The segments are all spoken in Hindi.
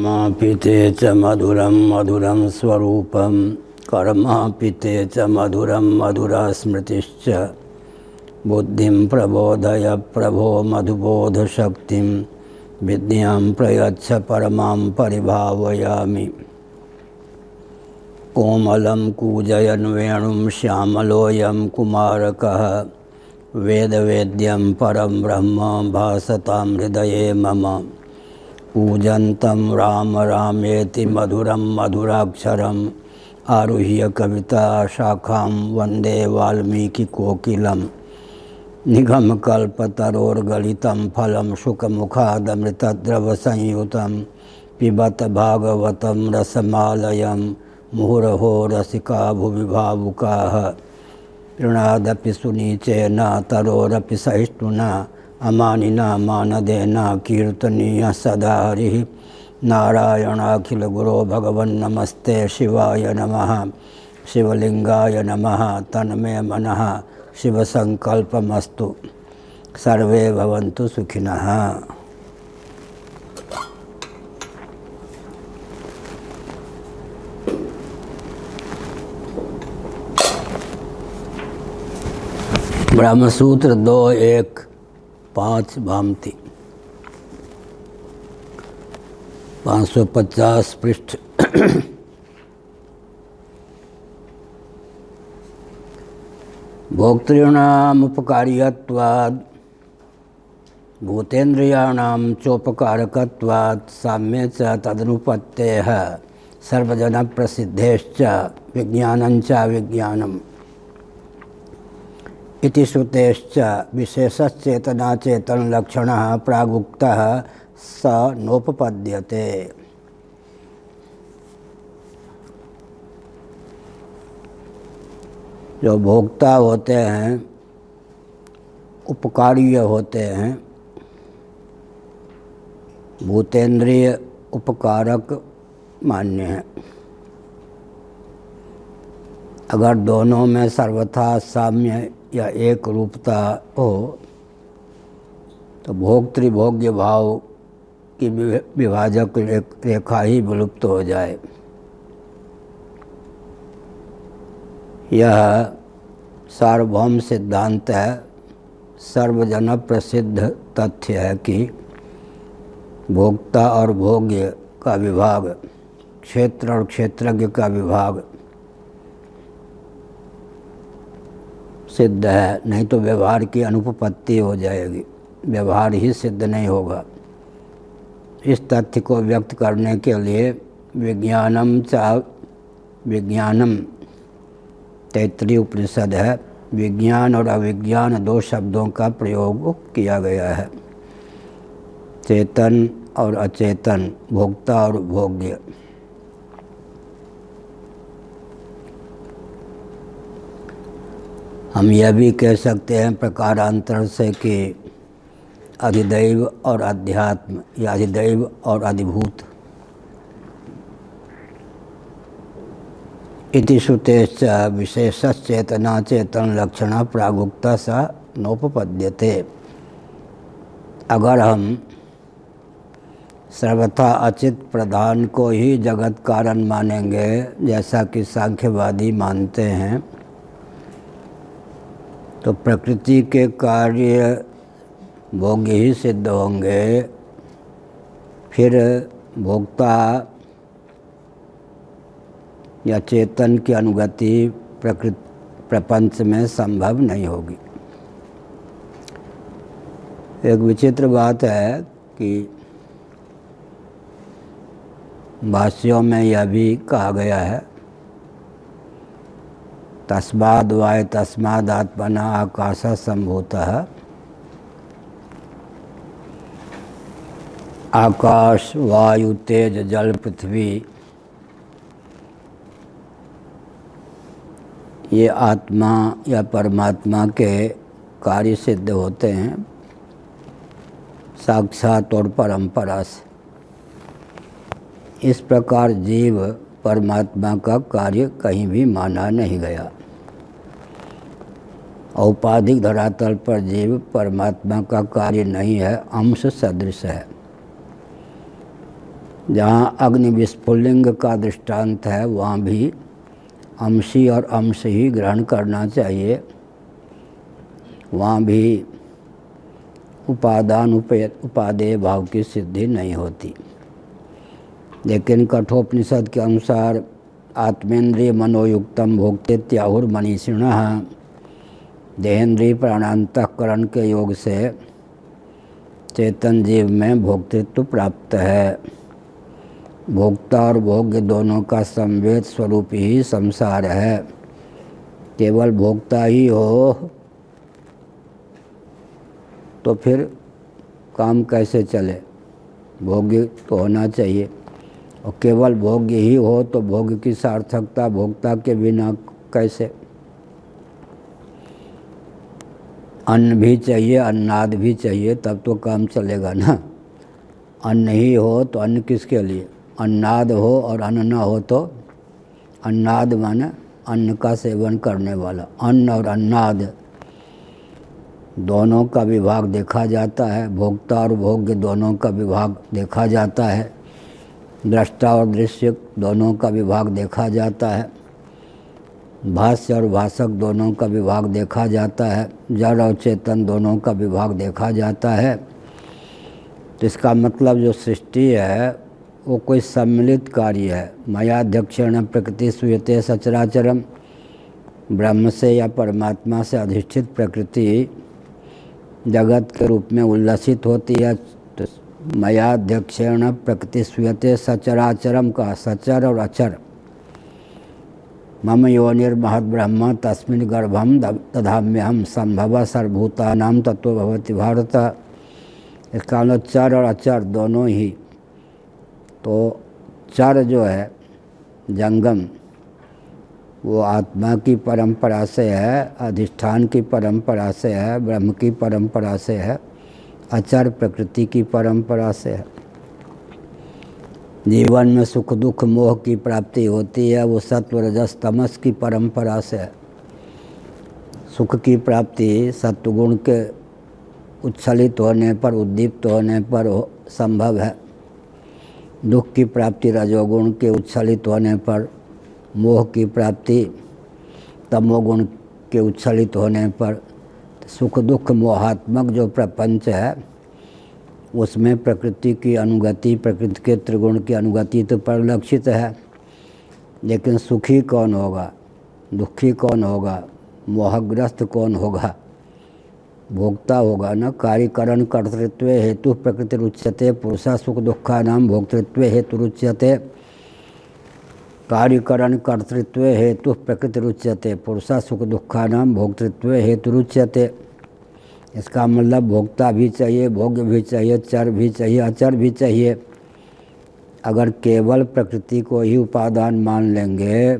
कर्मापिते च मधुरं मधुरं स्वरूपं कर्मापिते च मधुरं मधुरा स्मृतिश्च बुद्धिं प्रबोधय प्रभो मधुबोधशक्तिं विद्यां प्रयच्छ परमां परिभावयामि। कोमलं कूजयन् वेणुं श्यामलोऽयं कुमारकः वेदवेद्यं परं ब्रह्म भासतां हृदये मम। पूजन्तं राम रामेति मधुरं मधुराक्षरम् आरुह्य कविता शाखां वन्दे वाल्मीकिकोकिलं। निगमकल्पतरोर्गलितं फलं शुकमुखादमृतद्रवसंयुतं पिबत भागवतं रसमालयं मुहुरहो रसिका भुवि भावुकाः। प्रणादपि सुनीचेन तरोरपि सहिष्णुना अमानिना मानदेन कीर्तनीय सदा हरिः। नारायणाखिल गुरो भगवन् नमस्ते शिवाय नमः। शिवलिंगाय नमः। तन्मे मनः शिवसंकल्पमस्तु। सर्वे भवन्तु सुखिनः। ब्रह्मसूत्र 2.1.5 भामती 550 पृष्ठ। भोक्तॄणामुपकार्यत्वाद् भूतेन्द्रियाणां चोपकारकत्वात् साम्ये च तदनुपत्तेः सर्वजनप्रसिद्धेश्च विज्ञानञ्च विज्ञानम् इति श्रुतेश्च विशेषश्चेतनाचेतनलक्षणः प्रागुक्तः स नोपपद्यते। जो भोक्ता होते हैं, उपकार्य होते हैं, भूतेंद्रिय उपकारक मान्य है। अगर दोनों में सर्वथा साम्य या एक रूपता हो तो भोक्तृभोग्य भाव की विभाजक रेखा ही विलुप्त हो जाए। यह सार्वभौम सिद्धांत है। सर्वजन प्रसिद्ध तथ्य है कि भोक्ता और भोग्य का विभाग, क्षेत्र और क्षेत्रज्ञ का विभाग सिद्ध है, नहीं तो व्यवहार की अनुपपत्ति हो जाएगी, व्यवहार ही सिद्ध नहीं होगा। इस तथ्य को व्यक्त करने के लिए विज्ञानम तैत्तरीय उपनिषद है, विज्ञान और अविज्ञान दो शब्दों का प्रयोग किया गया है। चेतन और अचेतन, भोक्ता और भोग्य। हम यह भी कह सकते हैं प्रकारांतर से कि अधिदैव और अध्यात्म या अधिदैव और अधिभूत। इति श्रुतेश्च विशेषश्चेतना चेतन लक्षण प्रागुक्ता स नोपपद्यते। अगर हम सर्वथा अचित प्रधान को ही जगत कारण मानेंगे, जैसा कि सांख्यवादी मानते हैं, तो प्रकृति के कार्य भोग्य ही सिद्ध होंगे। फिर भोक्ता या चेतन की अनुगति प्रपंच में संभव नहीं होगी। एक विचित्र बात है कि भाष्यों में यह भी कहा गया है, तस्माद् वाय तस्मादात्मना आकाश संभूतः। आकाश, वायु, तेज, जल, पृथ्वी ये आत्मा या परमात्मा के कार्य सिद्ध होते हैं साक्षात और परंपरा से। इस प्रकार जीव परमात्मा का कार्य कहीं भी माना नहीं गया। औपाधिक धरातल पर जीव परमात्मा का कार्य नहीं है, अंश सदृश है। जहाँ अग्नि विस्फुलिंग का दृष्टांत है वहाँ भी अंशी और अंश ही ग्रहण करना चाहिए। वहाँ भी उपादान उपादेय भाव की सिद्धि नहीं होती। लेकिन कठोपनिषद के अनुसार आत्मेन्द्रिय मनोयुक्तम भोक्तेत्याहुर्मनीषिणः, देहेंद्रिय प्राणांतःकरण के योग से चेतन जीव में भोक्तृत्व प्राप्त है। भोक्ता और भोग्य दोनों का संवेद स्वरूप ही संसार है। केवल भोक्ता ही हो तो फिर काम कैसे चले? भोग्य तो होना चाहिए, और केवल भोग्य ही हो तो भोग्य की सार्थकता भोक्ता के बिना कैसे? अन्न भी चाहिए, अन्नाद भी चाहिए, तब तो काम चलेगा ना। अन्न ही हो तो अन्न किसके लिए? अन्नाद हो और अन्न न हो तो अन्नाद माने अन्न का सेवन करने वाला। अन्न और अन्नाद दोनों का विभाग देखा जाता है। भोक्ता और भोग्य दोनों का विभाग देखा जाता है। दृष्टा और दृश्य दोनों का विभाग देखा जाता है। भाष्य और भाषक दोनों का विभाग देखा जाता है। जड़ और चेतन दोनों का विभाग देखा जाता है। तो इसका मतलब जो सृष्टि है वो कोई सम्मिलित कार्य है। मयाध्यक्षेण प्रकृति सूयते सचराचरम, ब्रह्म से या परमात्मा से अधिष्ठित प्रकृति जगत के रूप में उल्लसित होती है। तो मयाध्यक्षेण प्रकृति सूयते सचराचरम का सचर और अचर। मम योनिर्महद् ब्रह्म तस्मिन् गर्भम दधाम्यहम संभव सर्वभूतानां तत्त्वो भवति भारत। इसका मतलब चर और अचर दोनों ही। तो चर जो है जंगम वो आत्मा की परंपरा से है, अधिष्ठान की परंपरा से है, ब्रह्म की परंपरा से है। अचर प्रकृति की परंपरा से है। जीवन में सुख दुख मोह की प्राप्ति होती है, वो सत्व रजस तमस की परंपरा से है। सुख की प्राप्ति सत्वगुण के उच्छलित होने पर, उद्दीप्त होने पर संभव है। दुख की प्राप्ति रजोगुण के उच्छलित होने पर, मोह की प्राप्ति तमोगुण के उच्छलित होने पर। सुख दुख मोहात्मक जो प्रपंच है उसमें प्रकृति की अनुगति, प्रकृति के त्रिगुण की अनुगति तो परिलक्षित है। लेकिन सुखी कौन होगा, दुखी कौन होगा, मोहग्रस्त कौन होगा? भोक्ता होगा ना। कार्यकरण कर्तृत्व हेतु प्रकृति रुच्यते, पुरुषा सुख दुखा नाम भोक्तृत्व हेतु रुच्यते। कार्यकरण कर्तृत्व हेतु प्रकृति रुच्यते, पुरुषा सुख दुखा नाम भोक्तृत्व हेतु रुच्यते। इसका मतलब भोक्ता भी चाहिए, भोग्य भी चाहिए, चर भी चाहिए, अचर भी चाहिए। अगर केवल प्रकृति को ही उपादान मान लेंगे,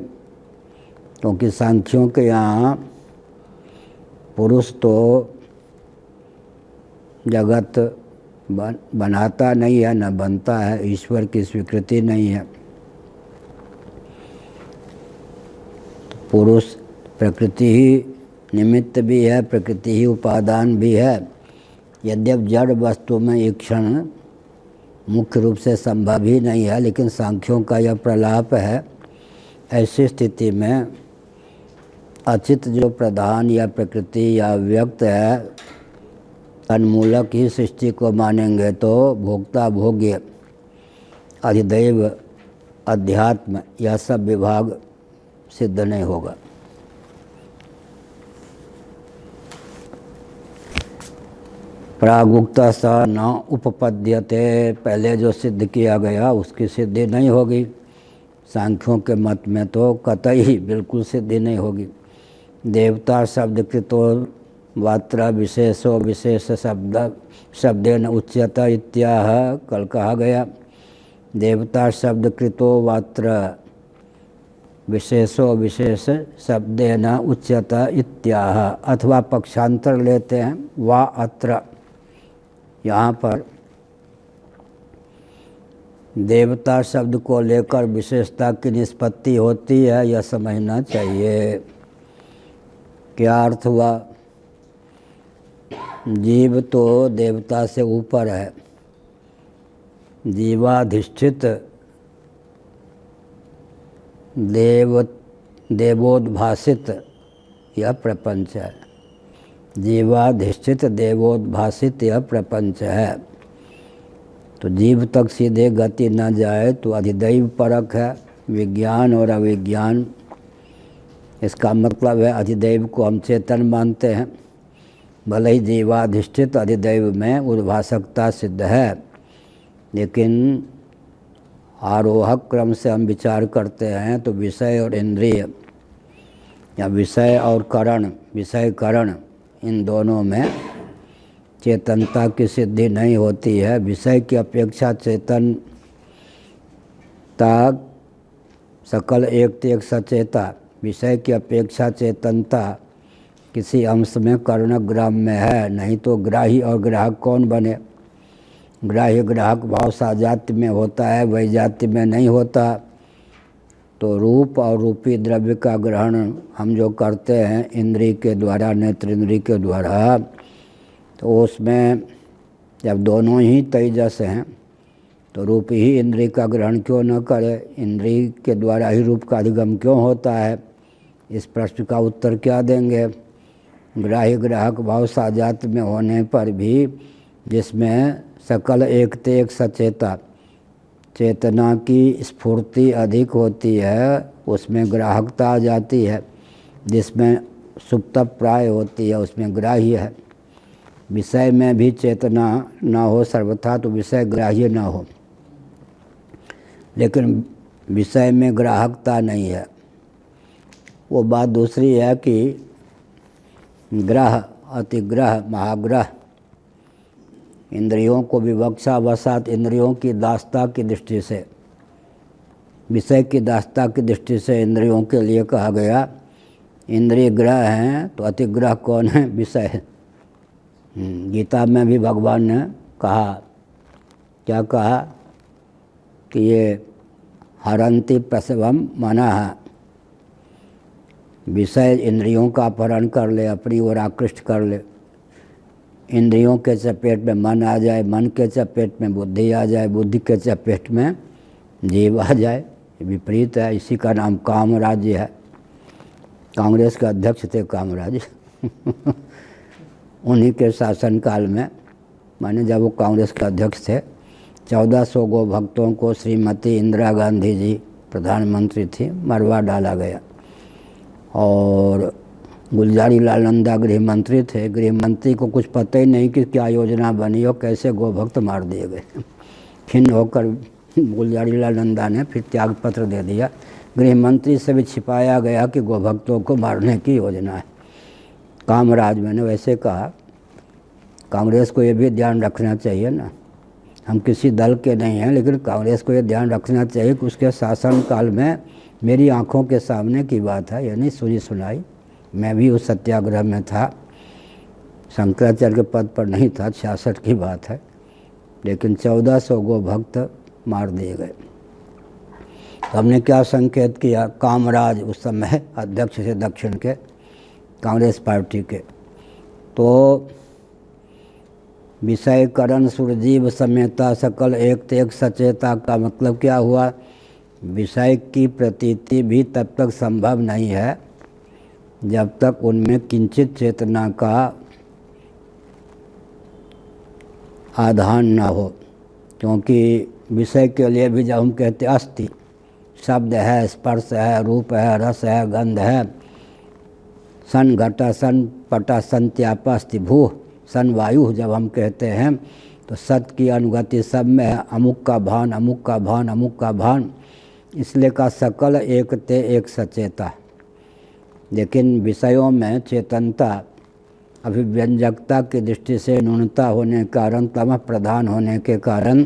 क्योंकि सांख्यों के यहाँ पुरुष तो जगत बनाता नहीं है, न बनता है, ईश्वर की स्वीकृति नहीं है। पुरुष प्रकृति ही निमित्त भी है, प्रकृति ही उपादान भी है। यद्यपि जड़ वस्तु में ईक्षण मुख्य रूप से संभव ही नहीं है, लेकिन सांख्यों का यह प्रलाप है। ऐसी स्थिति में अचित जो प्रधान या प्रकृति या व्यक्त है, तन्मूलक ही सृष्टि को मानेंगे तो भोक्ता भोग्य अधिदैव अध्यात्म यह सब विभाग सिद्ध नहीं होगा। प्रागुक्ता सा न उपपद्यते, पहले जो सिद्ध किया गया उसकी सिद्धि नहीं होगी। सांख्यों के मत में तो कतई बिल्कुल सिद्धि नहीं होगी। देवता शब्द कृतो वात्र विशेषो विशेष शब्देन उच्यते इत्याह कल कहा गया। देवता शब्द कृतो वात्र विशेषो विशेष शब्देन उच्यते इत्याह, अथवा पक्षांतर लेते हैं वा अत्र। यहाँ पर देवता शब्द को लेकर विशेषता की निष्पत्ति होती है, यह समझना चाहिए। क्या अर्थ हुआ? जीव तो देवता से ऊपर है, जीवाधिष्ठित देवोद्भासित यह प्रपंच है। जीवाधिष्ठित देवोद्भासित यह प्रपंच है। तो जीव तक सीधे गति न जाए तो अधिदैव परक है, विज्ञान और अविज्ञान। इसका मतलब है अधिदैव को हम चेतन मानते हैं, भले ही जीवाधिष्ठित अधिदैव में उद्भासकता सिद्ध है, लेकिन आरोहक क्रम से हम विचार करते हैं तो विषय और इंद्रिय या विषय और करण, विषय करण, इन दोनों में चेतनता की सिद्धि नहीं होती है। विषय की अपेक्षा चेतनता सकल एक एक सचेता, विषय की अपेक्षा चेतनता किसी अंश में कर्णग्राम में है, नहीं तो ग्राही और ग्राहक कौन बने। ग्राह्य ग्राहक भाव साजात्य में होता है, वैजात्य में नहीं होता। तो रूप और रूपी द्रव्य का ग्रहण हम जो करते हैं इंद्रिय के द्वारा, नेत्र इंद्रिय के द्वारा, तो उसमें जब दोनों ही तेजस हैं तो रूप ही इंद्रिय का ग्रहण क्यों न करे, इंद्रिय के द्वारा ही रूप का अधिगम क्यों होता है। इस प्रश्न का उत्तर क्या देंगे। ग्राह्य ग्राहक भाव साजात में होने पर भी जिसमें सकल एकते एक सचेता चेतना की स्फूर्ति अधिक होती है उसमें ग्राहकता आ जाती है, जिसमें सुप्त प्राय होती है उसमें ग्राह्य है। विषय में भी चेतना न हो सर्वथा तो विषय ग्राह्य न हो, लेकिन विषय में ग्राहकता नहीं है। वो बात दूसरी है कि ग्रह, अतिग्रह, महाग्रह, इंद्रियों को विवक्षा वसात इंद्रियों की दास्ता की दृष्टि से, विषय की दास्ता की दृष्टि से इंद्रियों के लिए कहा गया। इंद्रिय ग्रह हैं तो अतिग्रह कौन है, विषय है। गीता में भी भगवान ने कहा, क्या कहा कि ये हरंति प्रसवम मनः, विषय इंद्रियों का अपहरण कर ले, अपनी ओर आकृष्ट कर ले। इंद्रियों के चपेट में मन आ जाए, मन के चपेट में बुद्धि आ जाए, बुद्धि के चपेट में जीव आ जाए। विपरीत है, इसी का नाम काम राज्य है। कांग्रेस के अध्यक्ष थे कामराज उन्हीं के शासनकाल में, माने जब वो कांग्रेस के अध्यक्ष थे, 1400 गो भक्तों को श्रीमती इंदिरा गांधी जी प्रधानमंत्री थी, मरवा डाला गया। और गुलजारी लाल नंदा गृह मंत्री थे, गृह मंत्री को कुछ पता ही नहीं कि क्या योजना बनी और कैसे गोभक्त मार दिए गए। खिन्न होकर गुलजारी लाल नंदा ने फिर त्याग पत्र दे दिया। गृह मंत्री से भी छिपाया गया कि गोभक्तों को मारने की योजना है। कामराज मैंने वैसे कहा, कांग्रेस को ये भी ध्यान रखना चाहिए ना, हम किसी दल के नहीं हैं, लेकिन कांग्रेस को ये ध्यान रखना चाहिए कि उसके शासनकाल में मेरी आंखों के सामने की बात है, यानी सुनी सुनाई, मैं भी उस सत्याग्रह में था, शंकराचार्य के पद पर नहीं था, 66 की बात है, लेकिन 1400 गो भक्त मार दिए गए। तो हमने क्या संकेत किया, कामराज उस समय अध्यक्ष थे दक्षिण के कांग्रेस पार्टी के, तो विषयकरण सुरजीव समेता सकल एक एक सचेता का मतलब क्या हुआ, विषय की प्रतीति भी तब तक संभव नहीं है जब तक उनमें किंचित चेतना का आधान न हो। क्योंकि विषय के लिए भी जब हम कहते अस्ति, शब्द है, स्पर्श है, रूप है, रस है, गंध है, सन घटा सन पटा सन त्याप अस्ति भू सन वायु, जब हम कहते हैं तो सत की अनुगति सब में है, अमुक का भान, अमुक का भान, अमुक का भान, इसलिए का सकल एक ते एक सचेता। लेकिन विषयों में चेतनता अभिव्यंजकता की दृष्टि से न्यूनता होने के कारण, तमः प्रधान होने के कारण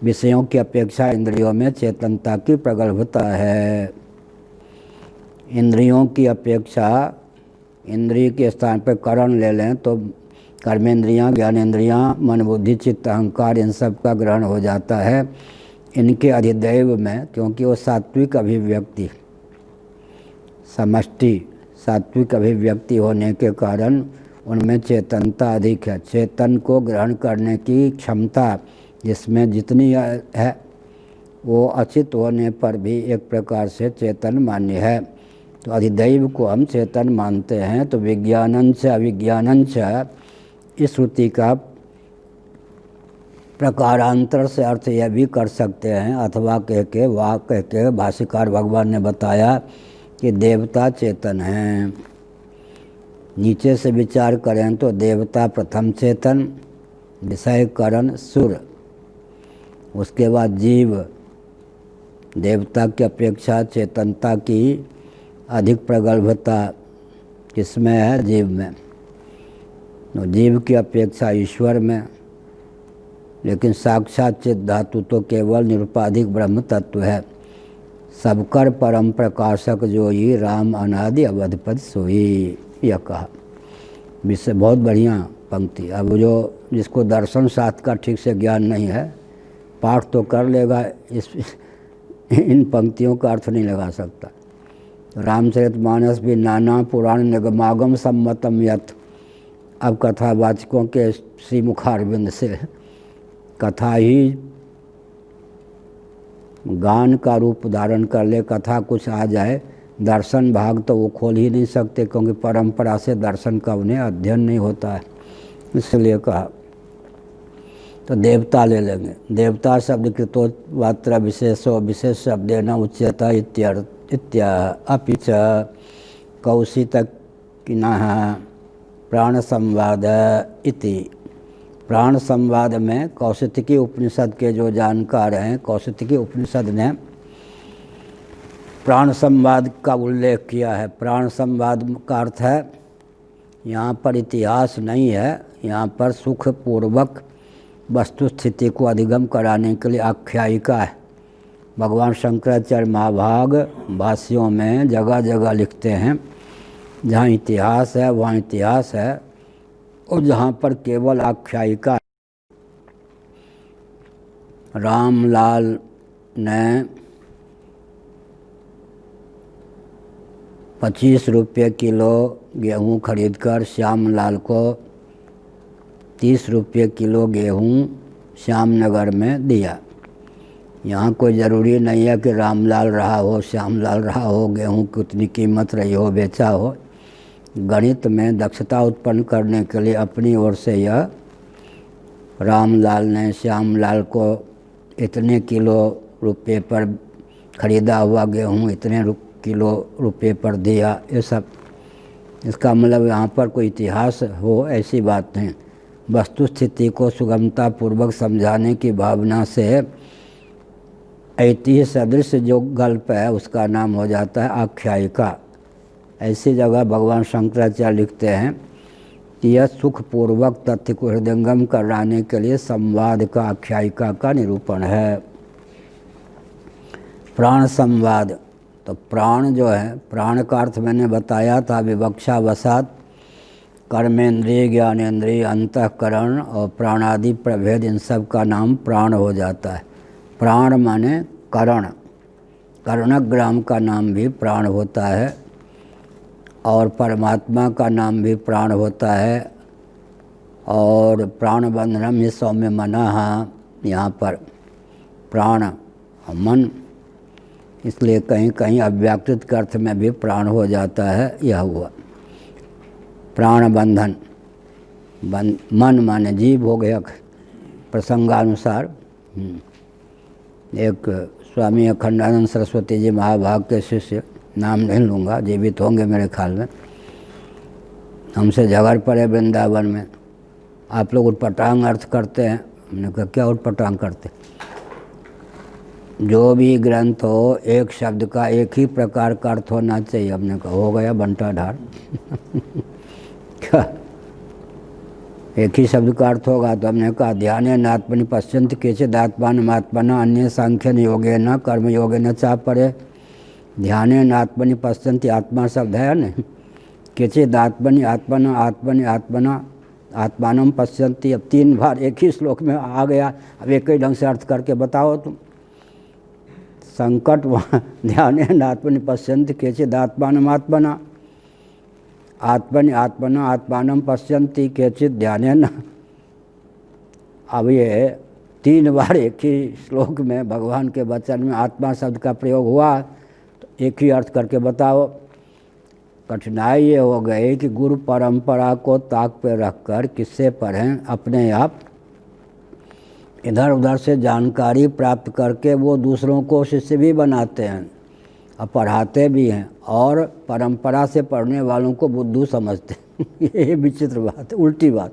विषयों की अपेक्षा इंद्रियों में चेतनता की प्रगल्भता है। इंद्रियों की अपेक्षा, इंद्रिय के स्थान पर करण ले लें तो कर्मेंद्रियां, ज्ञानेंद्रियां, मन बुद्धि चित्त अहंकार, इन सब का ग्रहण हो जाता है इनके अधिदैव में, क्योंकि वो सात्विक अभिव्यक्ति, समष्टि सात्विक अभिव्यक्ति होने के कारण उनमें चेतनता अधिक है। चेतन को ग्रहण करने की क्षमता जिसमें जितनी है वो अचित होने पर भी एक प्रकार से चेतन मान्य है। तो अधिदैव को हम चेतन मानते हैं। तो विज्ञानंच अविज्ञानंच इस श्रुति का प्रकारांतर से अर्थ यह भी कर सकते हैं, अथवा कह के भाष्यकार भगवान ने बताया कि देवता चेतन हैं। नीचे से विचार करें तो देवता प्रथम चेतन, विषय करण सुर, उसके बाद जीव। देवता की अपेक्षा चेतनता की अधिक प्रगल्भता किसमें है? जीव में। तो जीव की अपेक्षा ईश्वर में। लेकिन साक्षात चित धातु तो केवल निरुपाधिक ब्रह्म तत्व है। सबकर परम प्रकाशक जोई, राम अनादि अवधपति सोई, यह कहा। विषय बहुत बढ़िया पंक्ति। अब जो जिसको दर्शन शास्त्र का ठीक से ज्ञान नहीं है, पाठ तो कर लेगा, इन पंक्तियों का अर्थ नहीं लगा सकता। रामचरितमानस भी नाना पुराण निगमागम सम्मतम यत्। अब कथावाचकों के श्री मुखारविंद से कथा ही गान का रूप धारण कर ले, कथा कुछ आ जाए, दर्शन भाग तो वो खोल ही नहीं सकते, क्योंकि परंपरा से दर्शन का उन्हें अध्ययन नहीं होता है। इसलिए कहा। तो देवता ले लेंगे। देवता शब्द कृतोवात्र विशेषो विशेष शब्देन उच्यते इत्याह। अपि च कौशितकिनः प्राण संवाद इति। प्राण संवाद में कौशितकी उपनिषद के जो जानकार हैं, कौशितकी उपनिषद ने प्राण संवाद का उल्लेख किया है। प्राण संवाद का अर्थ है यहाँ पर इतिहास नहीं है, यहाँ पर सुखपूर्वक वस्तु स्थिति को अधिगम कराने के लिए आख्यायिका है। भगवान शंकराचार्य महाभाग भाष्यों में जगह जगह लिखते हैं, जहाँ इतिहास है वहाँ इतिहास है, और जहाँ पर केवल आख्यायिका है। रामलाल ने 25 रुपये किलो गेहूँ खरीदकर श्यामलाल को 30 रुपये किलो गेहूँ श्यामनगर में दिया। यहाँ कोई ज़रूरी नहीं है कि रामलाल रहा हो, श्यामलाल रहा हो, गेहूँ की उतनी कीमत रही हो, बेचा हो। गणित में दक्षता उत्पन्न करने के लिए अपनी ओर से यह रामलाल ने श्यामलाल को इतने किलो रुपये पर खरीदा हुआ गेहूँ इतने किलो रुपये पर दिया, ये सब। इसका मतलब यहाँ पर कोई इतिहास हो ऐसी बात नहीं। वस्तु स्थिति को सुगमता पूर्वक समझाने की भावना से ऐतिह्य सदृश जो गल्प है उसका नाम हो जाता है आख्यायिका। ऐसी जगह भगवान शंकराचार्य लिखते हैं कि यह सुखपूर्वक तथ्य को हृदयंगम कराने के लिए संवाद का, आख्यायिका का निरूपण है। प्राण संवाद, तो प्राण जो है, प्राण का अर्थ मैंने बताया था विवक्षा वसात कर्मेंद्रिय, ज्ञानेंद्रिय, अंतःकरण और प्राणादि प्रभेद, इन सब का नाम प्राण हो जाता है। प्राण माने करण, कर्णग्राम का नाम भी प्राण होता है, और परमात्मा का नाम भी प्राण होता है। और प्राण बंधनम ही सौम्य मनः, यहाँ पर प्राण मन, इसलिए कहीं कहीं अव्याकृत के अर्थ में भी प्राण हो जाता है। यह हुआ प्राण बंधन। मन माने जीव हो गया प्रसंगानुसार। एक स्वामी अखंडानंद सरस्वती जी महाभाग के शिष्य, नाम नहीं लूँगा, जीवित होंगे मेरे ख्याल में, हमसे झगड़ पड़े वृंदावन में। आप लोग उटपटांग अर्थ करते हैं। हमने कहा क्या उटपटांग करते? जो भी ग्रंथ हो एक शब्द का एक ही प्रकार का अर्थ होना चाहिए। हमने कहा हो गया बंटा ढार। क्या एक ही शब्द का अर्थ होगा? तो हमने कहा ध्यान नात्मनि पश्यन्ति केचित् आत्मानमात्मना अन्य सांख्यन योगेन कर्म योगेन चा परे। ध्यान नात्मनि पश्यन्ति, आत्मा शब्द है ना, केचित् आत्मनि आत्मना आत्मनि आत्मना आत्मानम पश्यन्ति। अब 3 बार एक ही श्लोक में आ गया। अब एक ही ढंग से अर्थ करके बताओ तुम। संकट वहाँ ध्यान नात्मनि पश्यन्ति केचित् आत्मानमात्मना आत्मनि आत्मना आत्मानम पश्यन्ति केचित् ध्यान। अब ये 3 बार एक ही श्लोक में भगवान के वचन में आत्मा शब्द का प्रयोग हुआ, तो एक ही अर्थ करके बताओ। कठिनाई ये हो गई कि गुरु परंपरा को ताक पे रखकर किससे पढ़ें, अपने आप इधर उधर से जानकारी प्राप्त करके वो दूसरों को शिष्य भी बनाते हैं और पढ़ाते भी हैं, और परंपरा से पढ़ने वालों को बुद्धू समझते हैं। ये विचित्र बात है, उल्टी बात।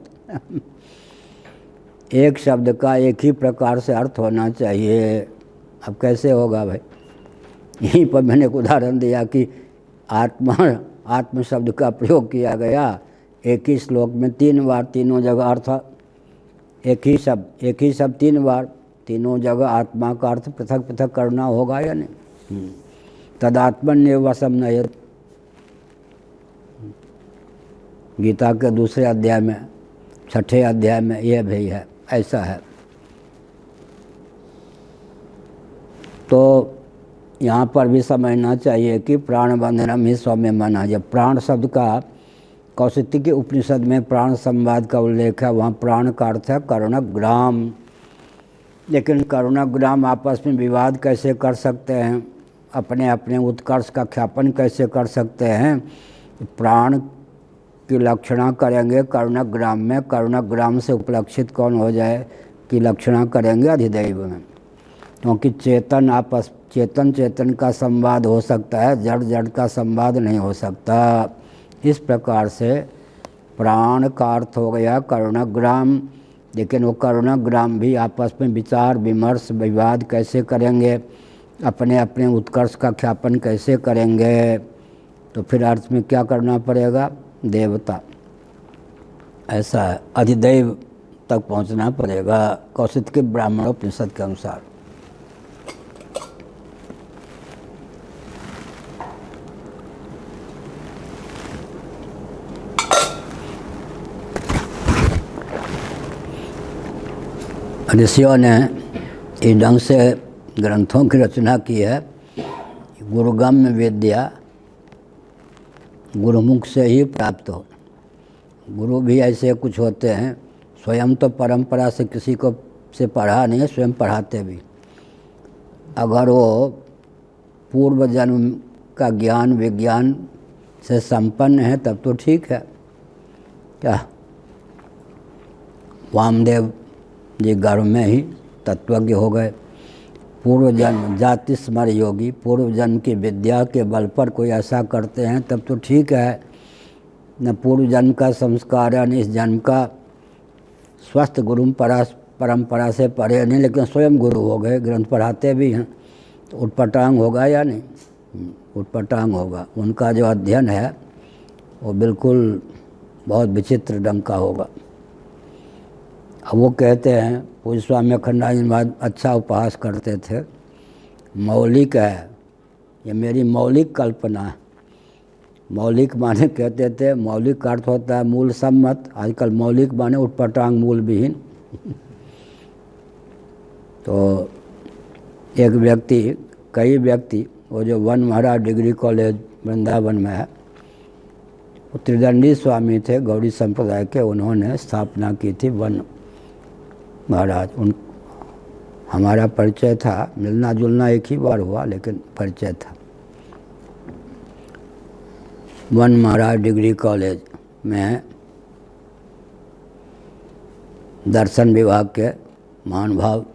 एक शब्द का एक ही प्रकार से अर्थ होना चाहिए। अब कैसे होगा भाई? यहीं पर मैंने एक उदाहरण दिया कि आत्म शब्द का प्रयोग किया गया एक ही श्लोक में 3 बार, तीनों जगह अर्थ एक ही शब्द 3 बार, तीनों जगह आत्मा का अर्थ पृथक पृथक करना होगा या नहीं? तदात्मन्येव वशम नयेत, गीता के दूसरे अध्याय में, 6ठे अध्याय में यह भी है, ऐसा है। तो यहाँ पर भी समझना चाहिए कि प्राण बंधनम ही सौम्य मना। जब प्राण शब्द का कौशिकी के उपनिषद में प्राण संवाद का उल्लेख है, वहाँ प्राण का अर्थ है करुणग्राम। लेकिन करुणग्राम आपस में विवाद कैसे कर सकते हैं, अपने अपने उत्कर्ष का ख्यापन कैसे कर सकते हैं? प्राण की लक्षणा करेंगे करुणग्राम में, करुणग्राम से उपलक्षित कौन हो जाए कि लक्षणा करेंगे अधिदैव में, क्योंकि चेतन का संवाद हो सकता है, जड़ जड़ का संवाद नहीं हो सकता। इस प्रकार से प्राण का अर्थ हो गया करुणग्राम, लेकिन वो करुणग्राम भी आपस में विचार विमर्श विवाद कैसे करेंगे, अपने अपने उत्कर्ष का ख्यापन कैसे करेंगे? तो फिर अर्थ में क्या करना पड़ेगा? देवता, ऐसा है, अधिदैव तक पहुंचना पड़ेगा कौशिकी ब्राह्मणोपनिषद के अनुसार। ऋषियों ने इस ढंग से ग्रंथों की रचना की है। गुरुगम्य विद्या गुरुमुख से ही प्राप्त हो। गुरु भी ऐसे कुछ होते हैं, स्वयं तो परंपरा से किसी को से पढ़ा नहीं, स्वयं पढ़ाते भी। अगर वो पूर्व जन्म का ज्ञान विज्ञान से संपन्न है तब तो ठीक है। क्या वामदेव जी गर्भ में ही तत्वज्ञ हो गए। पूर्व जन्म जाति स्मर योगी, पूर्व जन्म की विद्या के बल पर कोई ऐसा करते हैं तब तो ठीक है। न पूर्व जन्म का संस्कार है, न इस जन्म का स्वस्थ गुरु परंपरा से पढ़े नहीं, लेकिन स्वयं गुरु हो गए, ग्रंथ पढ़ाते भी हैं, तो उटपटांग होगा या नहीं? उटपटांग होगा। उनका जो अध्ययन है वो बिल्कुल बहुत विचित्र ढंग का होगा। अब वो कहते हैं, पूज्य स्वामी अखंडानंद महाराज अच्छा उपहास करते थे, मौलिक है, ये मेरी मौलिक कल्पना है। मौलिक माने कहते थे, मौलिक का अर्थ होता है मूल सम्मत, आजकल मौलिक माने उटपटांग मूल विहीन। तो एक व्यक्ति, कई व्यक्ति, वो जो वन महाराज डिग्री कॉलेज वृंदावन में है, वो त्रिदंडी स्वामी थे गौड़ी संप्रदाय के, उन्होंने स्थापना की थी वन महाराज। हमारा परिचय था, मिलना जुलना एक ही बार हुआ, लेकिन परिचय था। वन महाराज डिग्री कॉलेज में दर्शन विभाग के महानुभाव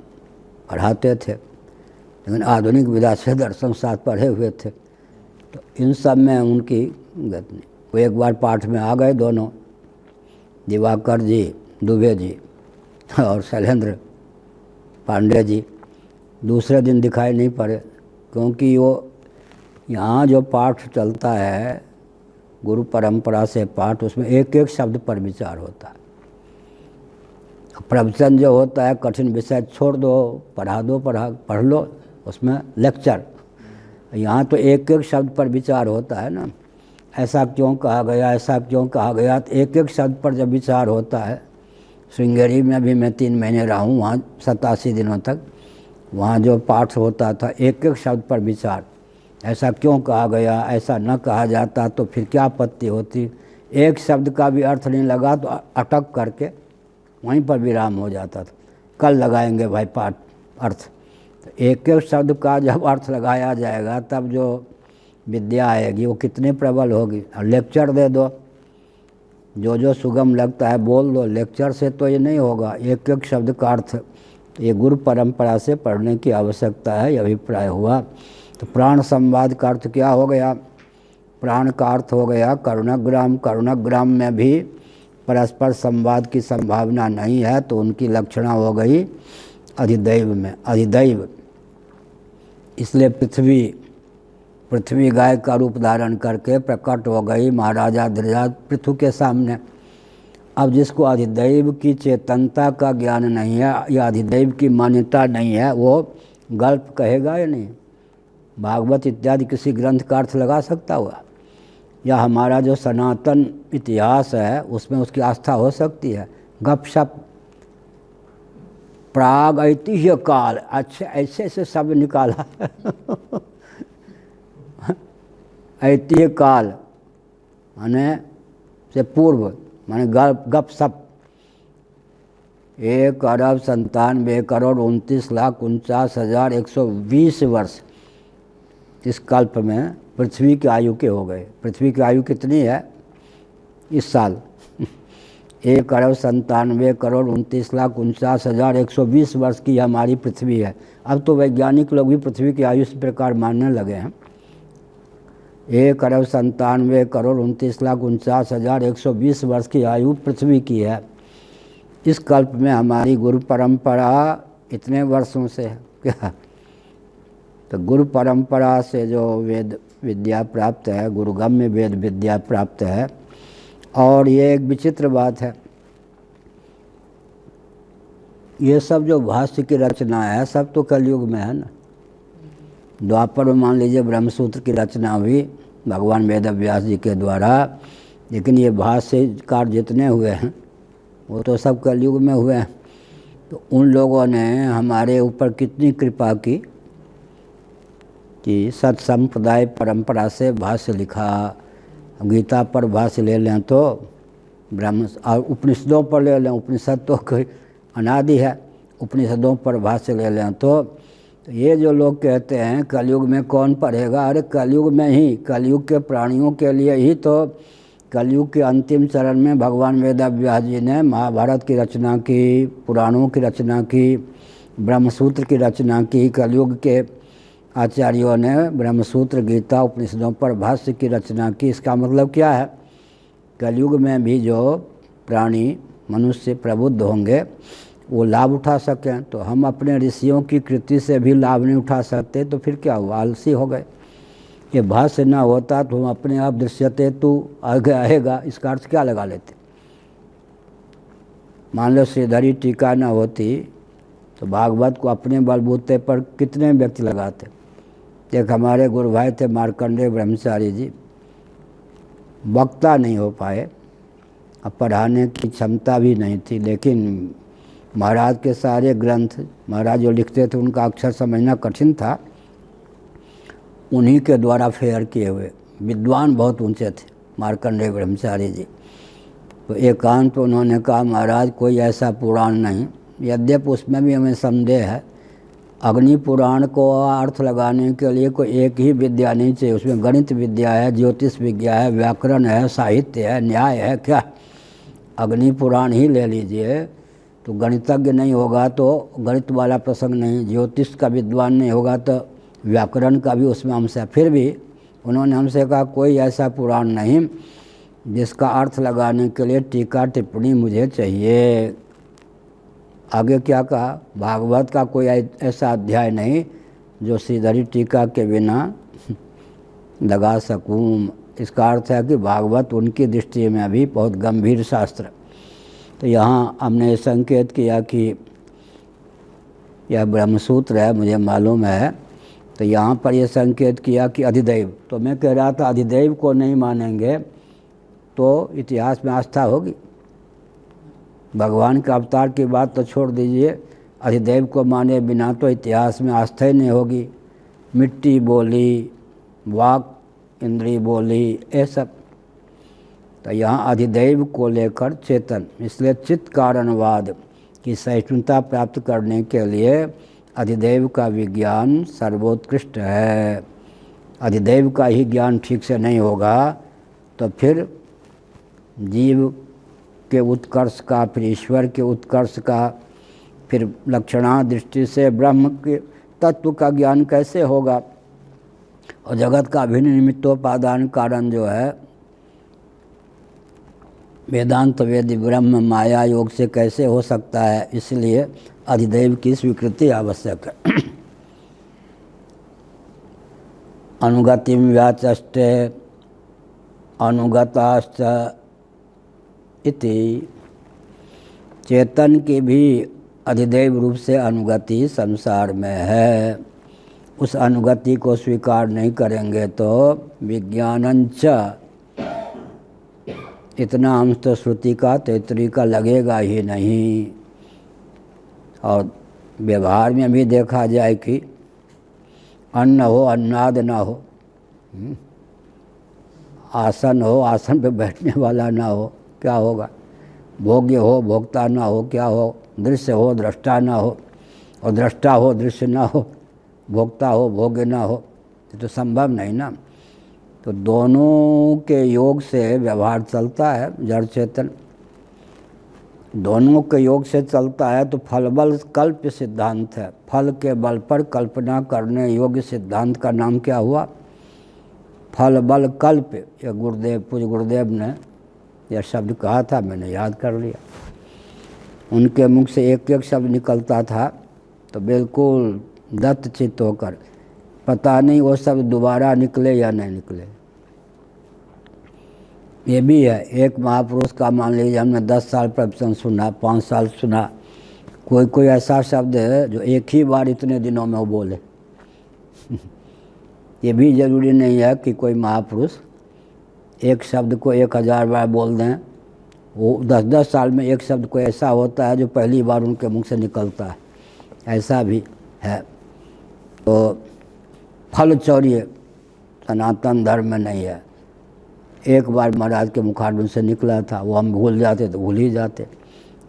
पढ़ाते थे, लेकिन आधुनिक विधा से दर्शन शास्त्र पढ़े हुए थे। तो इन सब में उनकी गति नहीं। वो एक बार पाठ में आ गए दोनों, दिवाकर जी दुबे जी और शैलेंद्र पांडे जी। दूसरे दिन दिखाई नहीं पड़े, क्योंकि वो यहाँ जो पाठ चलता है गुरु परंपरा से पाठ, उसमें एक एक शब्द पर विचार होता है। प्रवचन जो होता है कठिन विषय छोड़ दो, पढ़ लो, उसमें लेक्चर। यहाँ तो एक एक शब्द पर विचार होता है ना, ऐसा क्यों कहा गया, ऐसा क्यों कहा गया, तो एक एक शब्द पर जब विचार होता है। श्रृंगेरी में भी मैं 3 महीने रहा हूँ, वहाँ 87 दिनों तक, वहाँ जो पाठ होता था एक एक शब्द पर विचार, ऐसा क्यों कहा गया, ऐसा न कहा जाता तो फिर क्या आपत्ति होती। एक शब्द का भी अर्थ नहीं लगा तो अटक करके वहीं पर विराम हो जाता था। कल लगाएंगे भाई पाठ अर्थ। तो एक एक शब्द का जब अर्थ लगाया जाएगा तब जो विद्या आएगी वो कितनी प्रबल होगी। और लेक्चर दे दो, जो जो सुगम लगता है बोल दो, लेक्चर से तो ये नहीं होगा। एक एक शब्द का अर्थ ये गुरु परंपरा से पढ़ने की आवश्यकता है, ये अभिप्राय हुआ। तो प्राण संवाद का अर्थ क्या हो गया? प्राण का अर्थ हो गया करुणग्राम। करुणग्राम में भी परस्पर संवाद की संभावना नहीं है, तो उनकी लक्षणा हो गई अधिदैव में, अधिदैव। इसलिए पृथ्वी गाय का रूप धारण करके प्रकट हो गई महाराजा धीरज पृथु के सामने। अब जिसको अधिदैव की चेतनता का ज्ञान नहीं है या अधिदैव की मान्यता नहीं है, वो गल्प कहेगा या नहीं? भागवत इत्यादि किसी ग्रंथ का अर्थ लगा सकता हुआ? या हमारा जो सनातन इतिहास है उसमें उसकी आस्था हो सकती है? गपशप, प्राग ऐतिह्य काल, अच्छा ऐसे ऐसे शब्द निकाला ऐतिह्य काल माने से पूर्व, माने गपशप। 1,97,29,49,120 वर्ष इस कल्प में पृथ्वी की आयु के हो गए। पृथ्वी की आयु कितनी है इस साल? 1,97,29,49,120 वर्ष की हमारी पृथ्वी है। अब तो वैज्ञानिक लोग भी पृथ्वी की आयु इस प्रकार मानने लगे हैं। 1,97,29,49,120 वर्ष की आयु पृथ्वी की है। इस कल्प में हमारी गुरु परंपरा इतने वर्षों से है क्या? तो गुरु परंपरा से जो वेद विद्या प्राप्त है, गुरुगम्य वेद विद्या प्राप्त है। और ये एक विचित्र बात है, ये सब जो भाष्य की रचना है सब तो कलयुग में है ना। द्वापर में मान लीजिए ब्रह्मसूत्र की रचना हुई भगवान वेद व्यास जी के द्वारा, लेकिन ये भाष्यकार जितने हुए हैं वो तो सब कलयुग में हुए हैं। तो उन लोगों ने हमारे ऊपर कितनी कृपा की कि सत संप्रदाय परंपरा से भाष्य लिखा। गीता पर भाष्य ले लें तो ब्रह्म, और उपनिषदों पर ले लें, उपनिषद तो कोई अनादि है, उपनिषदों पर भाष्य ले लें तो ये जो लोग कहते हैं कलयुग में कौन पढ़ेगा, अरे कलयुग में ही, कलयुग के प्राणियों के लिए ही तो कलयुग के अंतिम चरण में भगवान वेद व्यास जी ने महाभारत की रचना की, पुराणों की रचना की, ब्रह्मसूत्र की रचना की। कलयुग के आचार्यों ने ब्रह्मसूत्र, गीता, उपनिषदों पर भाष्य की रचना की। इसका मतलब क्या है? कलयुग में भी जो प्राणी मनुष्य प्रबुद्ध होंगे वो लाभ उठा सकें। तो हम अपने ऋषियों की कृति से भी लाभ नहीं उठा सकते तो फिर क्या हुआ? आलसी हो गए। ये भाष्य ना होता तो हम अपने आप दृश्यते तू आगे आएगा, इसका अर्थ क्या लगा लेते? मान लो श्रीधरी टीका ना होती तो भागवत को अपने बलबूते पर कितने व्यक्ति लगाते। एक हमारे गुरु भाई थे मार्कंडेय ब्रह्मचारी जी, वक्ता नहीं हो पाए, अब पढ़ाने की क्षमता भी नहीं थी, लेकिन महाराज के सारे ग्रंथ, महाराज जो लिखते थे उनका अक्षर समझना कठिन था, उन्हीं के द्वारा फेयर किए हुए विद्वान बहुत ऊंचे थे मार्कंडेय ब्रह्मचारी जी। तो एकांत तो उन्होंने कहा महाराज कोई ऐसा पुराण नहीं, यद्यपि उसमें भी हमें संदेह है, अग्नि पुराण को अर्थ लगाने के लिए कोई एक ही विद्या नहीं चाहिए। उसमें गणित विद्या है, ज्योतिष विद्या है, व्याकरण है, साहित्य है, न्याय है। क्या अग्नि पुराण ही ले लीजिए तो गणितज्ञ नहीं होगा तो गणित वाला प्रसंग नहीं, ज्योतिष का विद्वान नहीं होगा तो व्याकरण का भी उसमें अंश है। फिर भी उन्होंने हमसे कहा कोई ऐसा पुराण नहीं जिसका अर्थ लगाने के लिए टीका टिप्पणी मुझे चाहिए। आगे क्या कहा? भागवत का कोई ऐसा अध्याय नहीं जो श्रीधरी टीका के बिना लगा सकूं। इसका अर्थ है कि भागवत उनकी दृष्टि में अभी बहुत गंभीर शास्त्र। तो यहाँ हमने संकेत किया कि यह ब्रह्मसूत्र है, मुझे मालूम है, तो यहाँ पर यह संकेत किया कि अधिदैव। तो मैं कह रहा था अधिदैव को नहीं मानेंगे तो इतिहास में आस्था होगी? भगवान के अवतार की बात तो छोड़ दीजिए, अधिदैव को माने बिना तो इतिहास में आस्था ही नहीं होगी। मिट्टी बोली, वाक इंद्री बोली, ये सब। तो यहाँ अधिदैव को लेकर चेतन, इसलिए चित्त कारणवाद, कि सहिष्णुता प्राप्त करने के लिए अधिदैव का विज्ञान सर्वोत्कृष्ट है। अधिदैव का ही ज्ञान ठीक से नहीं होगा तो फिर जीव के उत्कर्ष का, फिर ईश्वर के उत्कर्ष का, फिर लक्षणा दृष्टि से ब्रह्म के तत्व का ज्ञान कैसे होगा। और जगत का अभिन्न निमित्तोपादान कारण जो है वेदांत वेद ब्रह्म माया योग से कैसे हो सकता है। इसलिए अधिदैव की स्वीकृति आवश्यक है। अनुगतिम व्याचष्टे अनुगताश्च इति, चेतन की भी अधिदैव रूप से अनुगति संसार में है। उस अनुगति को स्वीकार नहीं करेंगे तो विज्ञानंच, इतना अंश तो श्रुति का तैतरी का लगेगा ही नहीं। और व्यवहार में भी देखा जाए कि अन्न हो अन्नाद ना हो, आसन हो आसन पे बैठने वाला ना हो, क्या होगा। भोग्य हो भोक्ता ना हो, क्या हो। दृश्य हो दृष्टा ना हो, और दृष्टा हो दृश्य ना हो, भोक्ता हो भोग्य ना हो, ये तो संभव नहीं ना। तो दोनों के योग से व्यवहार चलता है। जड़ चेतन दोनों के योग से चलता है। तो फल बल कल्प सिद्धांत है। फल के बल पर कल्पना करने योग्य सिद्धांत का नाम क्या हुआ, फल बल कल्प। ये गुरुदेव, पूज्य गुरुदेव ने यह शब्द कहा था, मैंने याद कर लिया। उनके मुख से एक एक शब्द निकलता था तो बिल्कुल दत्त चित्त होकर, पता नहीं वो शब्द दोबारा निकले या नहीं निकले। ये भी है। एक महापुरुष का मान लीजिए हमने 10 साल प्रवचन सुना, 5 साल सुना, कोई ऐसा शब्द है जो एक ही बार इतने दिनों में वो बोले। ये भी जरूरी नहीं है कि कोई महापुरुष एक शब्द को 1000 बार बोल दें। वो 10-10 साल में एक शब्द को ऐसा होता है जो पहली बार उनके मुख से निकलता है, ऐसा भी है। तो फल चौर्य सनातन धर्म में नहीं है। एक बार महाराज के मुखारबिंद से निकला था, वो हम भूल जाते तो भूल ही जाते।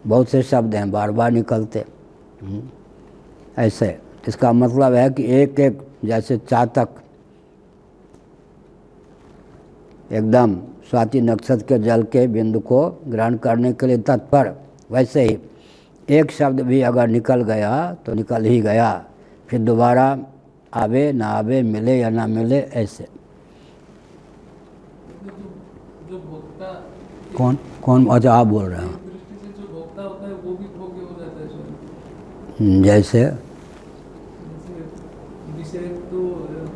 बहुत से शब्द हैं बार बार निकलते ऐसे। इसका मतलब है कि एक एक, जैसे चातक एकदम स्वाति नक्षत्र के जल के बिंदु को ग्रहण करने के लिए तत्पर, वैसे ही एक शब्द भी अगर निकल गया तो निकल ही गया, फिर दोबारा आवे ना आवे, मिले या ना मिले, ऐसे। जो भोक्ता कौन कौन अच्छा आप बोल रहे हैं। दृष्टि से जो भोक्ता होता है वो भी भोग्य हो जाता है स्वयं। जैसे विषय तो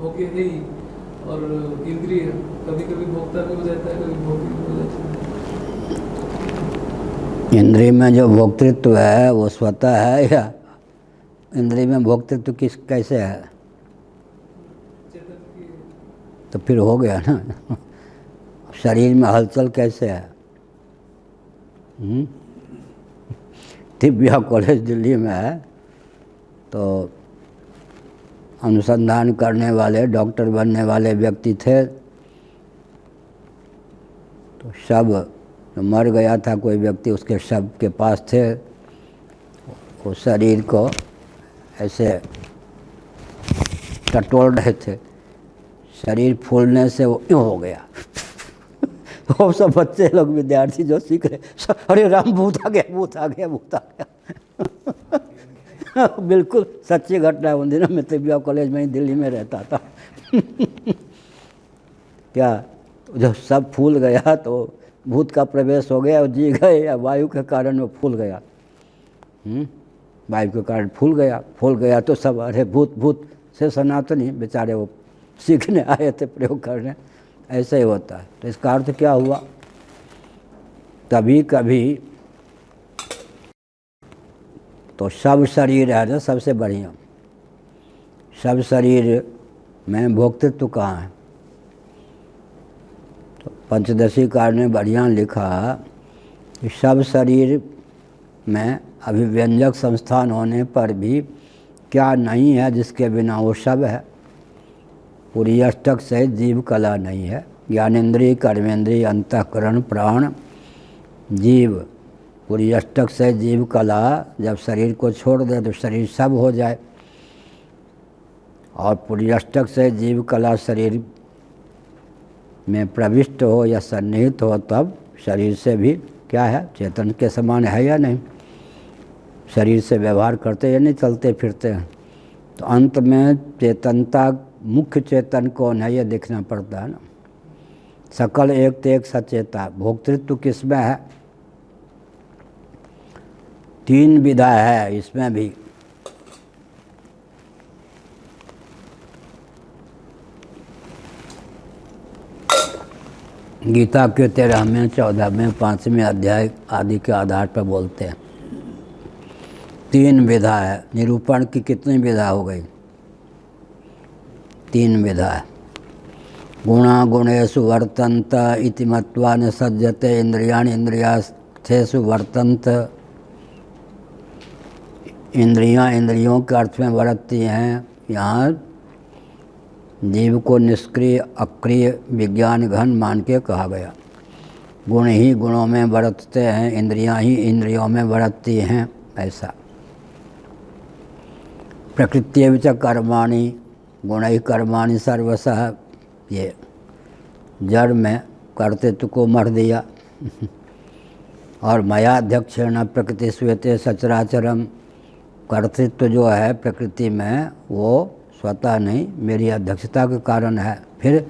भोग्य है ही, और इंद्रिय कभी कभी भोक्ता भी हो जाता है, कभी भोग्य भी हो जाता है। इंद्रिय में जो भोक्तृत्व है वो स्वतः है या इंद्रिय में भोक्तृत्व किस कैसे है, चेतन की तो फिर हो गया ना। शरीर में हलचल कैसे है। दिव्या कॉलेज दिल्ली में है, तो अनुसंधान करने वाले डॉक्टर बनने वाले व्यक्ति थे। तो शव मर गया था कोई व्यक्ति, उसके शव के पास थे। वो शरीर को ऐसे टटोल रहे थे, शरीर फूलने से वो यूँ हो गया। वो सब बच्चे लोग विद्यार्थी जो सीख रहे, अरे राम भूत आ गया भूत आ गया भूत आ गया। बिल्कुल सच्ची घटना है। उन दिनों में तिबिया कॉलेज में ही दिल्ली में रहता था। क्या जब सब फूल गया तो भूत का प्रवेश हो गया और जी गए, या वायु के कारण वो फूल गया। वायु के कारण फूल गया तो सब अरे भूत भूत से सनातनी बेचारे वो सीखने आए थे, प्रयोग करने। ऐसा ही होता है। तो इसका अर्थ क्या हुआ, कभी कभी तो सब शरीर है ना सबसे बढ़िया। सब शरीर में भोक्तृत्व कहाँ है। तो पंचदशी कार ने बढ़िया लिखा कि सब शरीर में अभिव्यंजक संस्थान होने पर भी क्या नहीं है जिसके बिना वो सब है। पूरी अष्टक सहित जीव कला नहीं है। ज्ञानेन्द्रिय कर्मेंद्रिय अंतःकरण प्राण जीव पूरी अष्टक से जीव कला जब शरीर को छोड़ दे तो शरीर सब हो जाए, और पूरी अष्टक से जीव कला शरीर में प्रविष्ट हो या सन्निहित हो तब शरीर से भी क्या है, चेतन के समान है या नहीं, शरीर से व्यवहार करते या नहीं, चलते फिरते हैं। तो अंत में चेतनता, मुख्य चेतन कौन है ये देखना पड़ता है ना। सकल एक तेक सचेता, भोक्तृत्व किसमें है, तीन विधा है इसमें भी। गीता के 13वें 14वें 5वें अध्याय आदि के आधार पर बोलते हैं तीन विधा है। निरूपण की कितनी विधा हो गई, तीन विधा है। गुणा गुणेषु वर्तन्त इति मत्वा न सज्जते इंद्रियाणि इंद्रियार्थेषु वर्तन्त। इंद्रियां इंद्रियों के अर्थ में बरतती हैं। यहाँ जीव को निष्क्रिय अक्रिय विज्ञान घन मान के कहा गया। गुण ही गुणों में बरतते हैं, इंद्रियां ही इंद्रियों में बरतती हैं, ऐसा। प्रकृति च कर्माणि गुणैः कर्माणि सर्वशः, ये जड़ में कर्तृत्व को मर दिया। और मयाध्यक्षेण प्रकृति श्वेते सचराचरम, कर्तृत्व जो है प्रकृति में वो स्वतः नहीं, मेरी अध्यक्षता के कारण है। फिर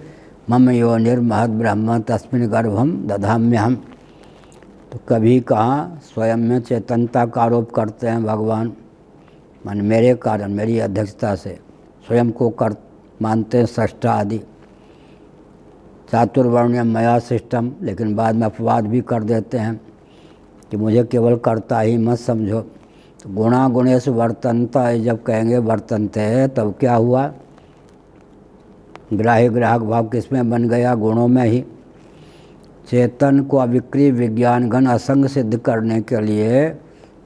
मम योनिर्महद् ब्रह्म तस्मिन् गर्भम दधाम्यहम्, तो कभी कहाँ स्वयं में चेतनता का आरोप करते हैं भगवान, मान मेरे कारण, मेरी अध्यक्षता से स्वयं को कर मानते हैं सृष्टा आदि। चातुर्वर्ण्य मया सिस्टम, लेकिन बाद में अपवाद भी कर देते हैं कि मुझे केवल कर्ता ही मत समझो। तो गुणा गुणेषु वर्तन्ता, जब कहेंगे वर्तन्ते है तब क्या हुआ, ग्राह्य ग्राहक भाव किसमें बन गया, गुणों में ही। चेतन को अविक्रिय विज्ञान घन असंग सिद्ध करने के लिए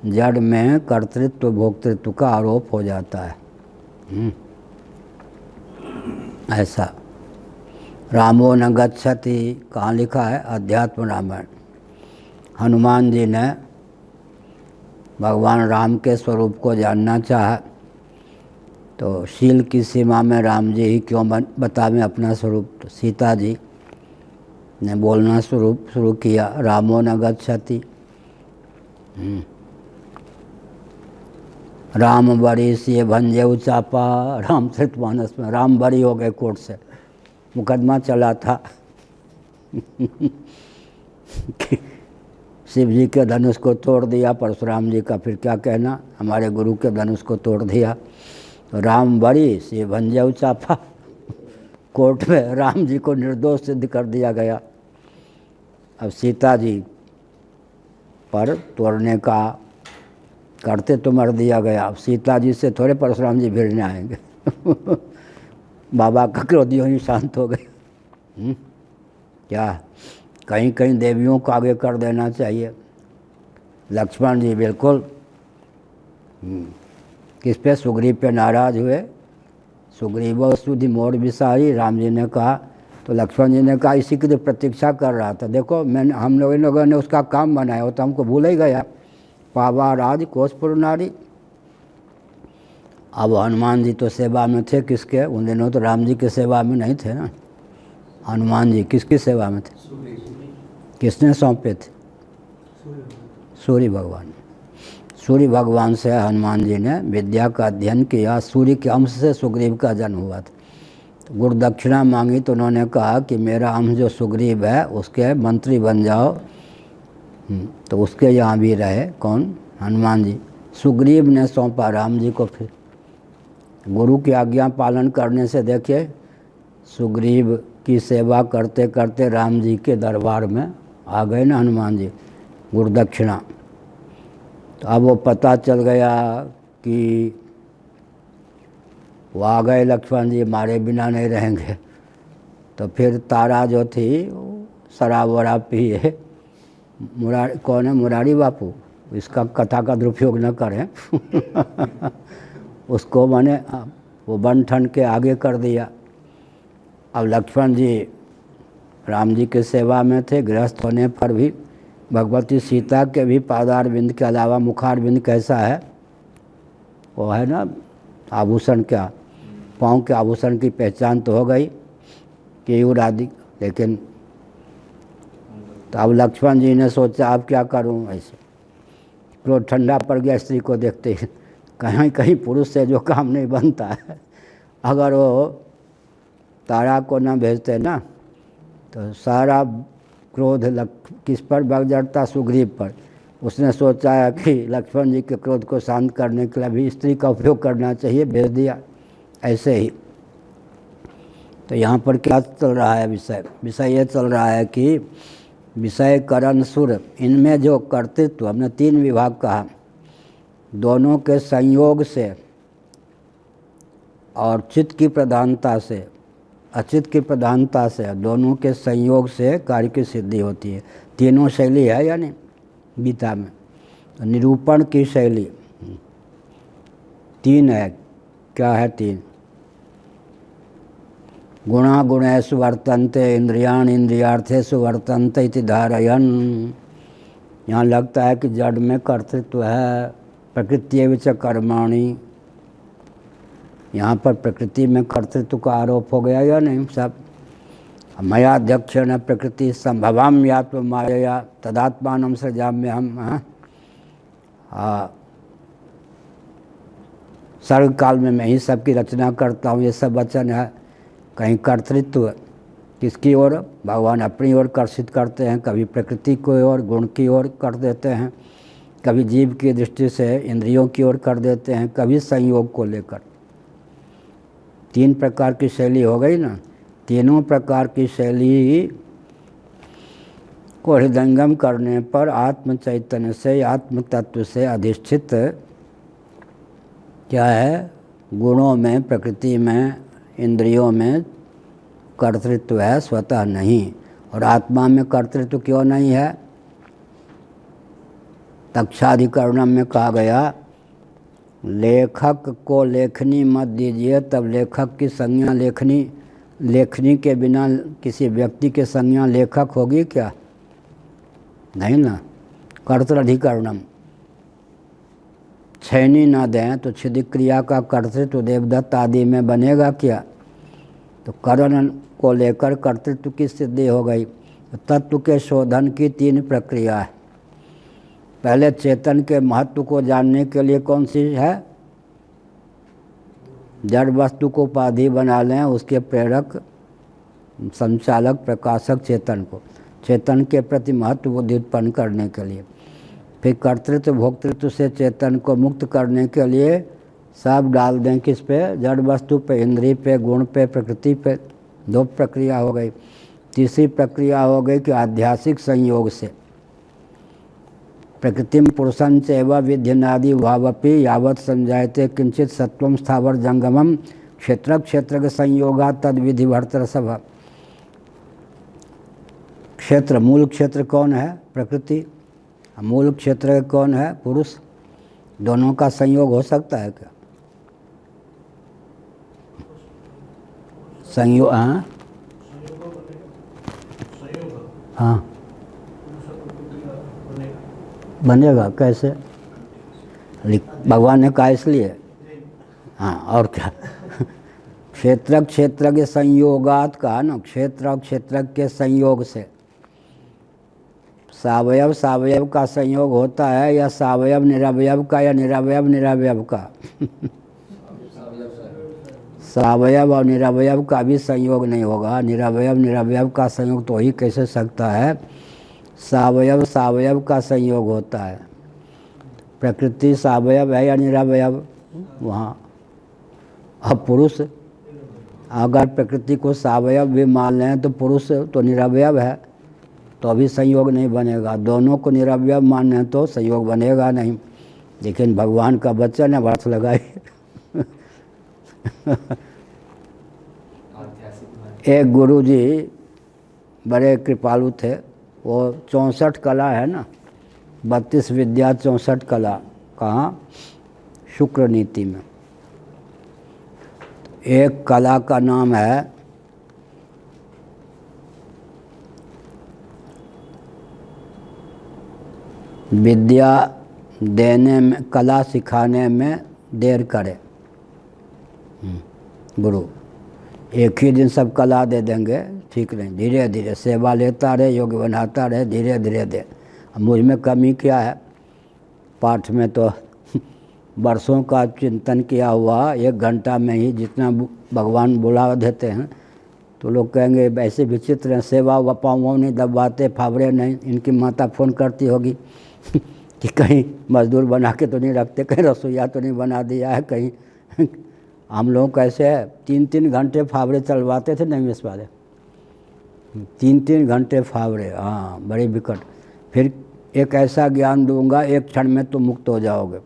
जड़ में कर्तृत्व भोक्तृत्व का आरोप हो जाता है। ऐसा। रामो न गच्छति, कहाँ लिखा है, अध्यात्म रामायण। हनुमान जी ने भगवान राम के स्वरूप को जानना चाहा, तो शील की सीमा में राम जी ही क्यों बतावें अपना स्वरूप। तो सीता जी ने बोलना शुरू किया, रामो न गच्छति। राम बड़ी से भंजे चापा, रामचरितमानस में राम बड़ी हो गए, कोर्ट से मुकदमा चला था। शिव जी के धनुष को तोड़ दिया, परशुराम जी का फिर क्या कहना, हमारे गुरु के धनुष को तोड़ दिया। राम बड़ी से भंजे चापा, कोर्ट में राम जी को निर्दोष सिद्ध कर दिया गया। अब सीता जी पर तोड़ने का करते तो मर दिया गया। अब सीता जी से थोड़े परशुराम जी भिड़ने आएंगे। बाबा का क्रोध यूँ ही शांत हो गए। क्या कहीं कहीं देवियों को आगे कर देना चाहिए। लक्ष्मण जी बिल्कुल किस पे, सुग्रीव पे नाराज हुए। सुग्रीव सुधि मोर विसारी, राम जी ने कहा, तो लक्ष्मण जी ने कहा इसी की तो प्रतीक्षा कर रहा था, देखो मैंने हम लोगों ने उसका काम बनाया हो तो हमको भूल ही गया। पावा राज कोसपुर नारी। अब हनुमान जी तो सेवा में थे किसके, उन दिनों तो राम जी की सेवा में नहीं थे ना। हनुमान जी किसकी सेवा में थे, किसने सौंपे थे, सूर्य भगवान। सूर्य भगवान से हनुमान जी ने विद्या का अध्ययन किया। सूर्य के अंश से सुग्रीव का जन्म हुआ था। तो गुरु दक्षिणा मांगी तो उन्होंने कहा कि मेरा अंश जो सुग्रीव है उसके मंत्री बन जाओ। तो उसके यहाँ भी रहे कौन, हनुमान जी। सुग्रीव ने सौंपा राम जी को। फिर गुरु की आज्ञा पालन करने से देखिए सुग्रीव की सेवा करते करते राम जी के दरबार में आ गए ना हनुमान जी, गुरु दक्षिणा। तो अब वो पता चल गया कि वो आ गए लक्ष्मण जी, मारे बिना नहीं रहेंगे। तो फिर तारा जो थी शराब वराब पिए, मुरारी कौन है, मुरारी बापू, इसका कथा का दुरुपयोग न करें। उसको मैंने वो बन ठन के आगे कर दिया। अब लक्ष्मण जी राम जी के सेवा में थे, गृहस्थ होने पर भी भगवती सीता के भी पादारविंद के अलावा मुखारविंद कैसा है? वो है ना आभूषण, क्या पाँव के आभूषण की पहचान तो हो गई केयूर आदि। लेकिन तो अब लक्ष्मण जी ने सोचा अब क्या करूं, ऐसे क्रोध ठंडा पड़ गया स्त्री को देखते ही। कहीं कहीं पुरुष से जो काम नहीं बनता है, अगर वो तारा को ना भेजते ना तो सारा क्रोध किस पर भग जाता? सुग्रीव पर। उसने सोचा है कि लक्ष्मण जी के क्रोध को शांत करने के लिए भी स्त्री का उपयोग करना चाहिए, भेज दिया। ऐसे ही तो यहाँ पर क्या चल रहा है? विषय ये चल रहा है कि विषय करण सुर, इनमें जो कर्तृत्व, हमने 3 विभाग कहा, दोनों के संयोग से और चित्त की प्रधानता से, अचित की प्रधानता से, दोनों के संयोग से कार्य की सिद्धि होती है। तीनों शैली है यानी गीता में। तो निरूपण की शैली 3 है। क्या है 3? गुणा गुणेषु वर्तन्ते इंद्रियाण इंद्रियार्थेषु वर्तन्ते इति धारयन्। यहाँ लगता है कि जड़ में कर्तृत्व है, प्रकृत्यैव च कर्माणि। यहाँ पर प्रकृति में कर्तृत्व का आरोप हो गया या नहीं? सब मयाध्यक्षेण प्रकृति संभवाम्यात्म मायया तदात्मानं सृजाम्यहम्। सर्ग काल में मैं ही सबकी रचना करता हूँ, ये सब वचन है। कहीं कर्तृत्व किसकी ओर? भगवान अपनी ओर कर्षित करते हैं, कभी प्रकृति की ओर, गुण की ओर कर देते हैं, कभी जीव की दृष्टि से इंद्रियों की ओर कर देते हैं, कभी संयोग को लेकर। 3 प्रकार की शैली हो गई ना। तीनों प्रकार की शैली को हृदयंगम करने पर आत्म चैतन्य से, आत्म तत्व से अधिष्ठित क्या है? गुणों में, प्रकृति में, इंद्रियों में कर्तृत्व है, स्वतः नहीं। और आत्मा में कर्तृत्व क्यों नहीं है? तक्षाधिकरणम में कहा गया, लेखक को लेखनी मत दीजिए, तब लेखक की संज्ञा लेखनी के बिना किसी व्यक्ति के संज्ञा लेखक होगी क्या? नहीं ना। कर्तृधिकरणम, छैनी ना दें तो छिदिक क्रिया का कर्तृत्व देवदत्त आदि में बनेगा क्या? तो करण को लेकर कर्तृत्व की सिद्धि हो गई। तत्व के शोधन की 3 प्रक्रिया है। पहले चेतन के महत्व को जानने के लिए कौन सी है? जड़ वस्तु को उपाधि बना लें, उसके प्रेरक, संचालक, प्रकाशक चेतन को, चेतन के प्रति महत्व बुद्धि उत्पन्न करने के लिए। फिर कर्तृत्व भोक्तृत्व से चेतन को मुक्त करने के लिए सब डाल दें किस पे? जड़ वस्तु पे, इंद्रिय पे, गुण पे, प्रकृति पे। 2 प्रक्रिया हो गई। तीसरी प्रक्रिया हो गई कि आध्यासिक संयोग से प्रकृतिम पुरुषं चैव विध्यनादि भावपि यावत् संजायते किंचित सत्वम स्थावर जंगमम क्षेत्र क्षेत्र के संयोगा तद विधि भर्तरसभ। क्षेत्र, मूल क्षेत्र कौन है? प्रकृति। मूल क्षेत्र कौन है? पुरुष। दोनों का संयोग हो सकता है क्या? संयोग, हाँ हाँ बनेगा। कैसे? भगवान ने कहा इसलिए। हाँ, और क्या? क्षेत्र क्षेत्र के संयोगात का ना, क्षेत्र और क्षेत्र के संयोग से। सावयव सावयव का संयोग होता है, या सावयव निरवयव का, या निरवयव निरवयव का? सावयव और निरवयव का भी संयोग नहीं होगा। निरवयव निरवयव का संयोग तो ही कैसे सकता है? सावयव सावयव का संयोग होता है। प्रकृति सावयव है या निरवयव? वहाँ। अब पुरुष, अगर प्रकृति को सावयव भी मान लें तो पुरुष तो निरवयव है, तो अभी संयोग नहीं बनेगा। दोनों को निरवयव माने तो संयोग बनेगा नहीं। लेकिन भगवान का वचन है, अर्थ लगाए। एक गुरुजी बड़े कृपालु थे। वो 64 कला है ना, 32 विद्या 64 कला। कहाँ? शुक्र नीति में। एक कला का नाम है विद्या देने में, कला सिखाने में देर करे। गुरु एक ही दिन सब कला दे देंगे, ठीक नहीं, धीरे धीरे सेवा लेता रहे, योग्य बनाता रहे, धीरे धीरे दे। मुझ में कमी क्या है? पाठ में तो वर्षों का चिंतन किया हुआ, 1 घंटा में ही जितना भगवान बुला देते हैं। तो लोग कहेंगे ऐसे विचित्र हैं, सेवा पाँव नहीं दबाते, फावड़े नहीं। इनकी माता फ़ोन करती होगी कि कहीं मजदूर बना के तो नहीं रखते, कहीं रसोईया तो नहीं बना दिया है कहीं। हम लोग कैसे है, 3-3 घंटे फावड़े चलवाते थे नैमिष वाले, 3-3 घंटे फावड़े। हाँ, बड़ी विकट। फिर एक ऐसा ज्ञान दूंगा, 1 क्षण में तुम मुक्त हो जाओगे।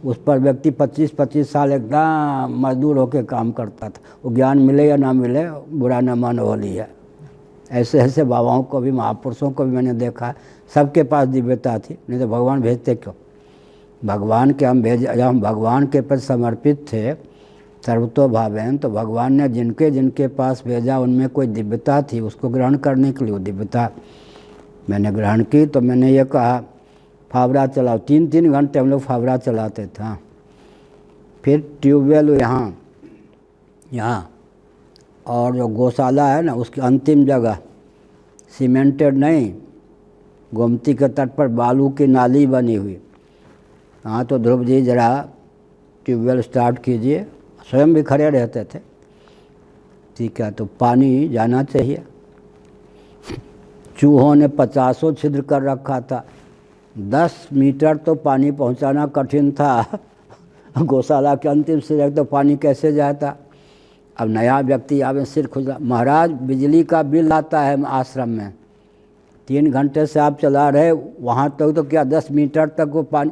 उस पर व्यक्ति 25-25 साल एकदम मजदूर होकर काम करता था। वो ज्ञान मिले या ना मिले, बुरा न मान होली है। ऐसे ऐसे बाबाओं को भी, महापुरुषों को भी मैंने देखा है। सबके पास दिव्यता थी, नहीं तो भगवान भेजते क्यों? भगवान के जब हम भगवान के प्रति समर्पित थे, सर्वतो भावेन, तो भगवान ने जिनके जिनके पास भेजा उनमें कोई दिव्यता थी, उसको ग्रहण करने के लिए वो दिव्यता मैंने ग्रहण की। तो मैंने ये कहा फावड़ा चलाओ, 3-3 घंटे हम लोग फावड़ा चलाते थे। हाँ। फिर ट्यूबवेल यहाँ और जो गौशाला है ना, उसकी अंतिम जगह सीमेंटेड नहीं, गोमती के तट पर बालू की नाली बनी हुई। हाँ, तो ध्रुव जी जरा ट्यूबवेल स्टार्ट कीजिए। स्वयं भी खड़े रहते थे। ठीक है, तो पानी जाना चाहिए। चूहों ने 50 छिद्र कर रखा था, 10 मीटर तो पानी पहुंचाना कठिन था। गौशाला के अंतिम सिरे तो पानी कैसे जाता? अब नया व्यक्ति आवे, सिर खुजला, महाराज बिजली का बिल आता है आश्रम में, 3 घंटे से आप चला रहे, वहाँ तक तो क्या 10 मीटर तक वो पानी।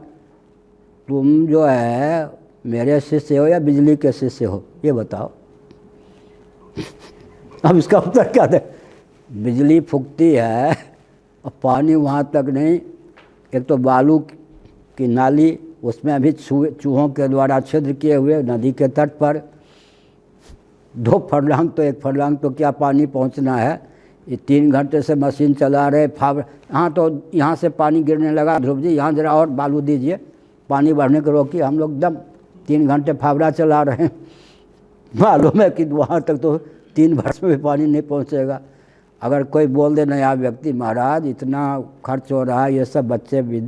तुम जो है मेरे शिष्य हो या बिजली के शिष्य हो, ये बताओ। अब इसका उत्तर क्या दे? बिजली फूकती है और पानी वहाँ तक नहीं। एक तो बालू की नाली, उसमें अभी चूहों के द्वारा छिद्र किए हुए, नदी के तट पर 2 फरलांग तो 1 फरलांग तो क्या पानी पहुँचना है। ये 3 घंटे से मशीन चला रहे, हाँ, तो यहाँ से पानी गिरने लगा। ध्रुव जी यहाँ जरा और बालू दीजिए, पानी बढ़ने को रोकिए। हम लोग एकदम 3 घंटे फावड़ा चला रहे हैं, मालूम है कि वहाँ तक तो 3 वर्ष में भी पानी नहीं पहुँचेगा। अगर कोई बोल दे नया व्यक्ति, महाराज इतना खर्च हो रहा है, ये सब बच्चे भी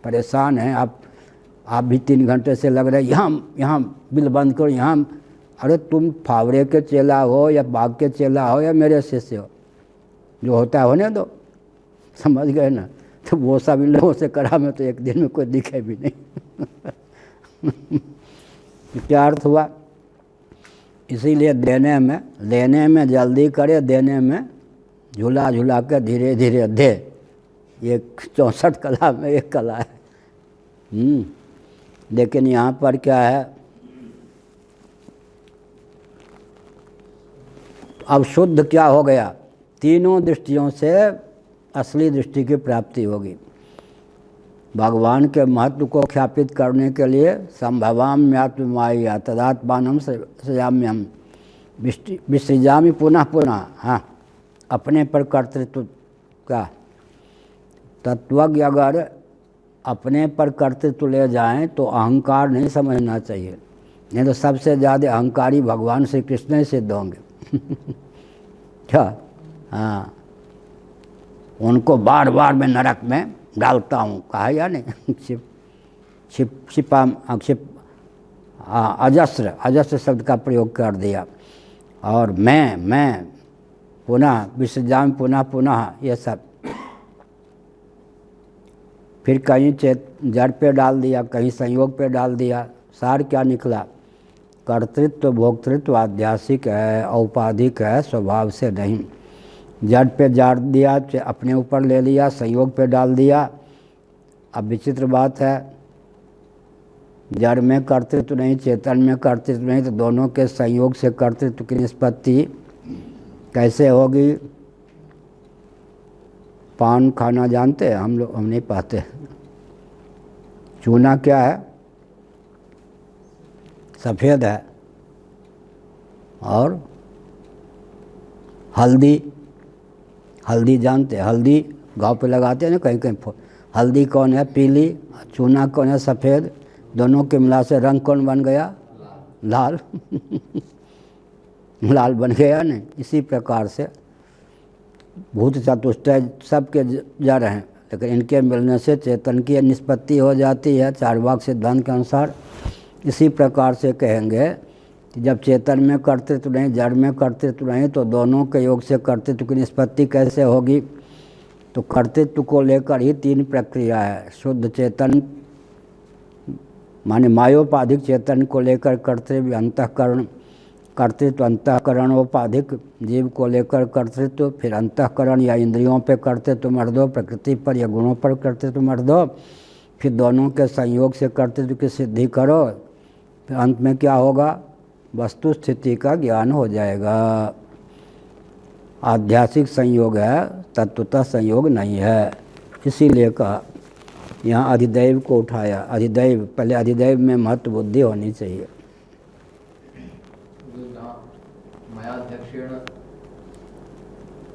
परेशान हैं, आप भी 3 घंटे से लग रहे हैं, यहाँ बिल बंद करो यहाँ। अरे तुम फावड़े के चेला हो या बाघ के चेला हो या मेरे शिष्य हो, जो होता है होने दो। समझ गए ना? तो वो सब इन लोगों से करा में तो एक दिन में कोई दिखे भी नहीं। क्या अर्थ हुआ? इसीलिए लेने में जल्दी करे, देने में झूला झूला कर धीरे धीरे दे। ये 64 कला में एक कला है। लेकिन यहाँ पर क्या है, अब शुद्ध क्या हो गया? तीनों दृष्टियों से असली दृष्टि की प्राप्ति होगी। भगवान के महत्व को ख्यापित करने के लिए संभवाम्यात्ममाया तदात्मानम सृजाम्यहम् विसृजामि पुनः पुनः। हाँ, अपने पर कर्तृत्व का तत्वज्ञ अगर अपने पर कर्तृत्व ले जाएं तो अहंकार नहीं समझना चाहिए, नहीं तो सबसे ज़्यादा अहंकारी भगवान श्री कृष्ण ही सिद्ध होंगे। क्या? हाँ, उनको बार बार मैं नरक में डालता हूँ, कहा या नहीं? अजस्र शब्द का प्रयोग कर दिया। और मैं पुनः विसर्जन पुनः ये सब। फिर कहीं जड़ पे डाल दिया, कहीं संयोग पे डाल दिया। सार क्या निकला? कर्तृत्व भोक्तृत्व आध्यासिक है, औपाधिक है, स्वभाव से नहीं। जड़ पे जाड़ दिया, अपने ऊपर ले लिया, संयोग पे डाल दिया। अब विचित्र बात है, जड़ में कर्तृत्व नहीं, चेतन में कर्तृत्व नहीं, तो दोनों के संयोग से कर्तृत्व की निष्पत्ति कैसे होगी? पान खाना जानते हैं हम लोग? हम नहीं पाते। चूना क्या है? सफ़ेद है। और हल्दी जानते हैं? हल्दी घाव पे लगाते हैं ना, कहीं कहीं हल्दी कौन है? पीली। चूना कौन है? सफ़ेद। दोनों के मिला से रंग कौन बन गया? लाल। लाल बन गया नहीं। इसी प्रकार से भूत चतुष्टय सबके जड़ हैं, लेकिन इनके मिलने से चेतन की निष्पत्ति हो जाती है चार्वाक सिद्धांत के अनुसार। इसी प्रकार से कहेंगे कि जब चेतन में कर्तृत्व नहीं, जड़ में कर्तृत्व नहीं, तो दोनों के योग से कर्तृत्व की निष्पत्ति कैसे होगी? तो कर्तृत्व को लेकर ही 3 प्रक्रिया है। शुद्ध चेतन माने मायोपाधिक चेतन को लेकर कर्तृत्व अंतःकरण, कर्तृत्व अंतःकरणोपाधिक जीव को लेकर कर्तृत्व, फिर अंतःकरण या इंद्रियों पे कर्तृत्व मर दो, प्रकृति पर या गुणों पर कर्तृत्व मर दो, फिर दोनों के संयोग से कर्तृत्व की सिद्धि करो, फिर अंत में क्या होगा? वस्तु स्थिति का ज्ञान हो जाएगा। आध्यात्मिक संयोग है, तत्वतः संयोग नहीं है। इसीलिए कहा यहाँ अधिदैव को उठाया। अधिदैव, पहले अधिदैव में महत्व बुद्धि होनी चाहिए। मयाध्यक्षेण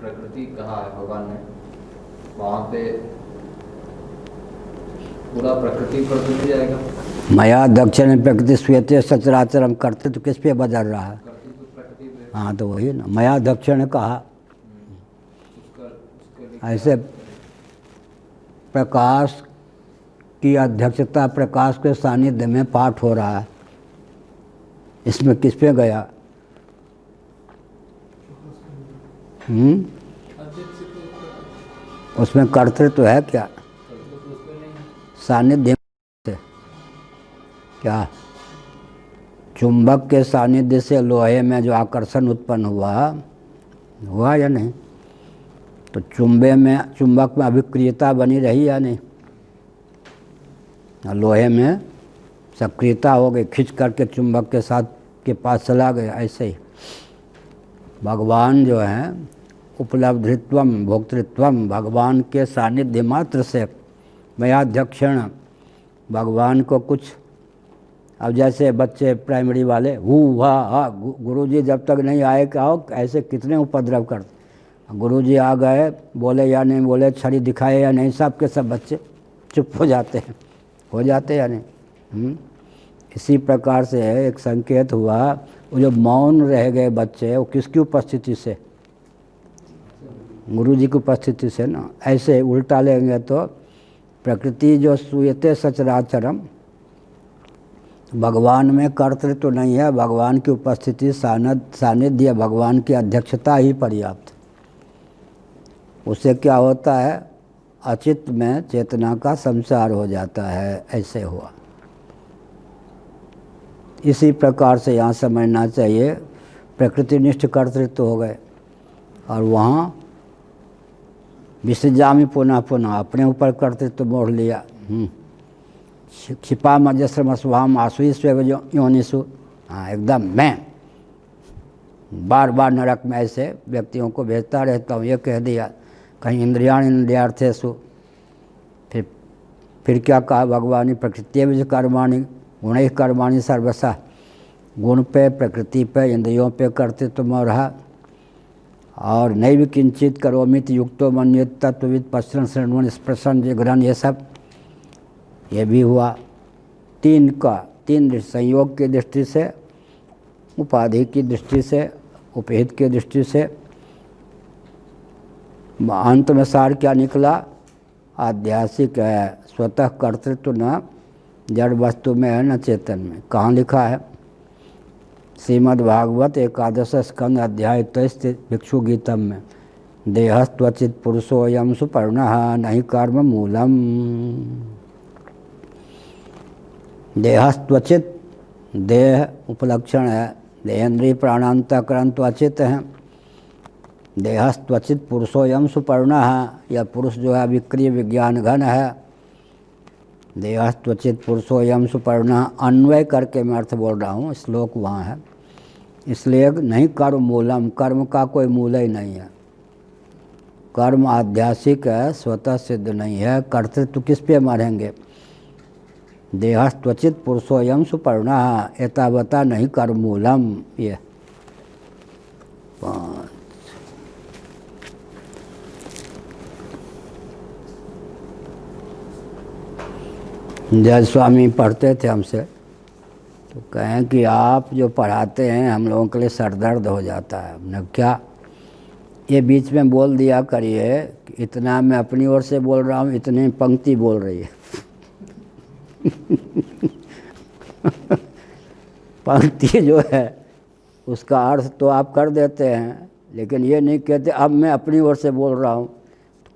प्रकृति कहा है भगवान ने, वहाँ पे पूरा प्रकृति पर जुड़ जाएगा। मया दक्षिण प्रकृति श्वेते सचराचरम करते तो किस पे बदल रहा है? हाँ तो वही ना, मया दक्षिण कहा। ऐसे प्रकाश की अध्यक्षता, प्रकाश के सानिध्य में पाठ हो रहा है, इसमें किस पे गया? उसमें कर्तृत्व है क्या? सानिध्य से क्या? चुंबक के सानिध्य से लोहे में जो आकर्षण उत्पन्न हुआ या नहीं? तो चुंबक में अभिक्रियता बनी रही या नहीं? लोहे में सक्रियता हो गई, खींच करके चुंबक के साथ के पास चला गया। ऐसे ही भगवान जो हैं उपलब्धित्वम भोक्तृत्वम, भगवान के सानिध्य मात्र से मयाध्यक्षण, भगवान को कुछ, अब जैसे बच्चे प्राइमरी वाले गुरुजी जब तक नहीं आए क्या हो, ऐसे कितने उपद्रव करते। गुरुजी आ गए, बोले या नहीं बोले, छड़ी दिखाए या नहीं, सब के सब बच्चे चुप हो जाते हैं, या नहीं? इसी प्रकार से एक संकेत हुआ, वो जो मौन रह गए बच्चे, वो किसकी उपस्थिति से? गुरुजी की उपस्थिति से ना। ऐसे उल्टा लेंगे तो प्रकृति जो सूयते सचराचरम, भगवान में कर्तृत्व नहीं है, भगवान की उपस्थिति सानिध्य, भगवान की अध्यक्षता ही पर्याप्त। उससे क्या होता है? अचित में चेतना का संसार हो जाता है। ऐसे हुआ। इसी प्रकार से यहाँ समझना चाहिए, प्रकृतिनिष्ठ कर्तृत्व हो गए और वहाँ विसृजामि पुनः पुनः अपने ऊपर कर्तृत्व मोड़ लिया। क्षिपा मजस्रम स्वाम आसुई स्व योनिषु, हाँ एकदम मैं बार बार नरक में ऐसे व्यक्तियों को भेजता रहता हूँ। ये कह दिया कहीं इंद्रियाण इंद्रियार्थेषु, फिर क्या कहा भगवान? प्रकृति विज कर्माणि गुण कर्माणि सर्वसा, गुण पे, प्रकृति पे, इंद्रियों पे कर्तृत्व में रहा। और नैव किंचित करोमित युक्तो मन्येत तत्वविद पश्चन श्रवण स्पर्शन जिग्रहण, ये सब ये भी हुआ। तीन संयोग की दृष्टि से, उपाधि की दृष्टि से, उपहित की दृष्टि से। अंत में सार क्या निकला? आध्यात्मिक है, स्वतः कर्तृत्व न जड़ वस्तु में है न चेतन में। कहाँ लिखा है? श्रीमद् भागवत 11 स्कंद अध्याय 23 भिक्षु गीतम में, देहस्त्वचित पुरुषोयम सुपर्णः नहि कर्म मूलम। देहस्त्वचित, देह उपलक्षण है, देहेंद्रिय प्राणांतकरण तो अचित हैं। देहस्त्वचित पुरुषोयम सुपर्णः, यह पुरुष जो है विक्रिय विज्ञान घन है। देहस्त्वचित पुरुषोयम सुपर्णः, अन्वय करके मैं अर्थ बोल रहा हूँ, श्लोक वहाँ है। इसलिए नहीं कर्म मूलम, कर्म का कोई मूल ही नहीं है। कर्म आध्यात्मिक है, स्वतः सिद्ध नहीं है। कर्तृत्व किस पे मारेंगे? देहस्त्वचित पुरुषोयम सुपर्णः एतावता नहीं कर्म मूलम। ये 5 जय स्वामी पढ़ते थे हमसे, तो कहें कि आप जो पढ़ाते हैं हम लोगों के लिए सर दर्द हो जाता है। हमने क्या, ये बीच में बोल दिया करिए कि इतना मैं अपनी ओर से बोल रहा हूँ, इतनी पंक्ति बोल रही है। पंक्ति जो है उसका अर्थ तो आप कर देते हैं, लेकिन ये नहीं कहते अब मैं अपनी ओर से बोल रहा हूँ।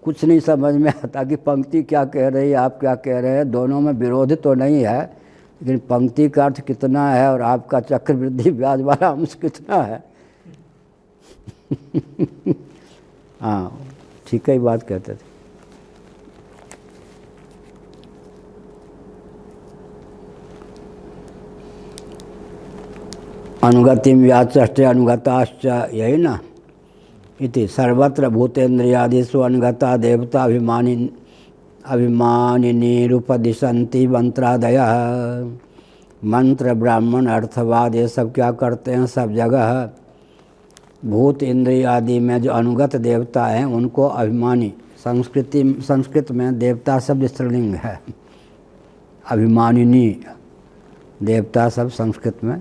कुछ नहीं समझ में आता कि पंक्ति क्या कह रही है, आप क्या कह रहे हैं। दोनों में विरोध तो नहीं है, लेकिन पंक्ति का अर्थ कितना है और आपका चक्रवृद्धि ब्याज वाला अंश कितना है। हाँ, ठीक ही बात कहते थे। अनुगतिम व्याचष्टे अनुगताश्च, यही ना। इति सर्वत्र भूतेन्द्रियादिषु अनुगता देवता अभिमानिनीरुपदिशन्ति मंत्रादयः। मंत्र, ब्राह्मण, अर्थवाद ये सब क्या करते हैं, सब जगह भूत इंद्रिय आदि में जो अनुगत देवता हैं उनको अभिमानी, संस्कृत में देवता शब्द स्त्रीलिंग है, अभिमानिनी देवता सब संस्कृत में।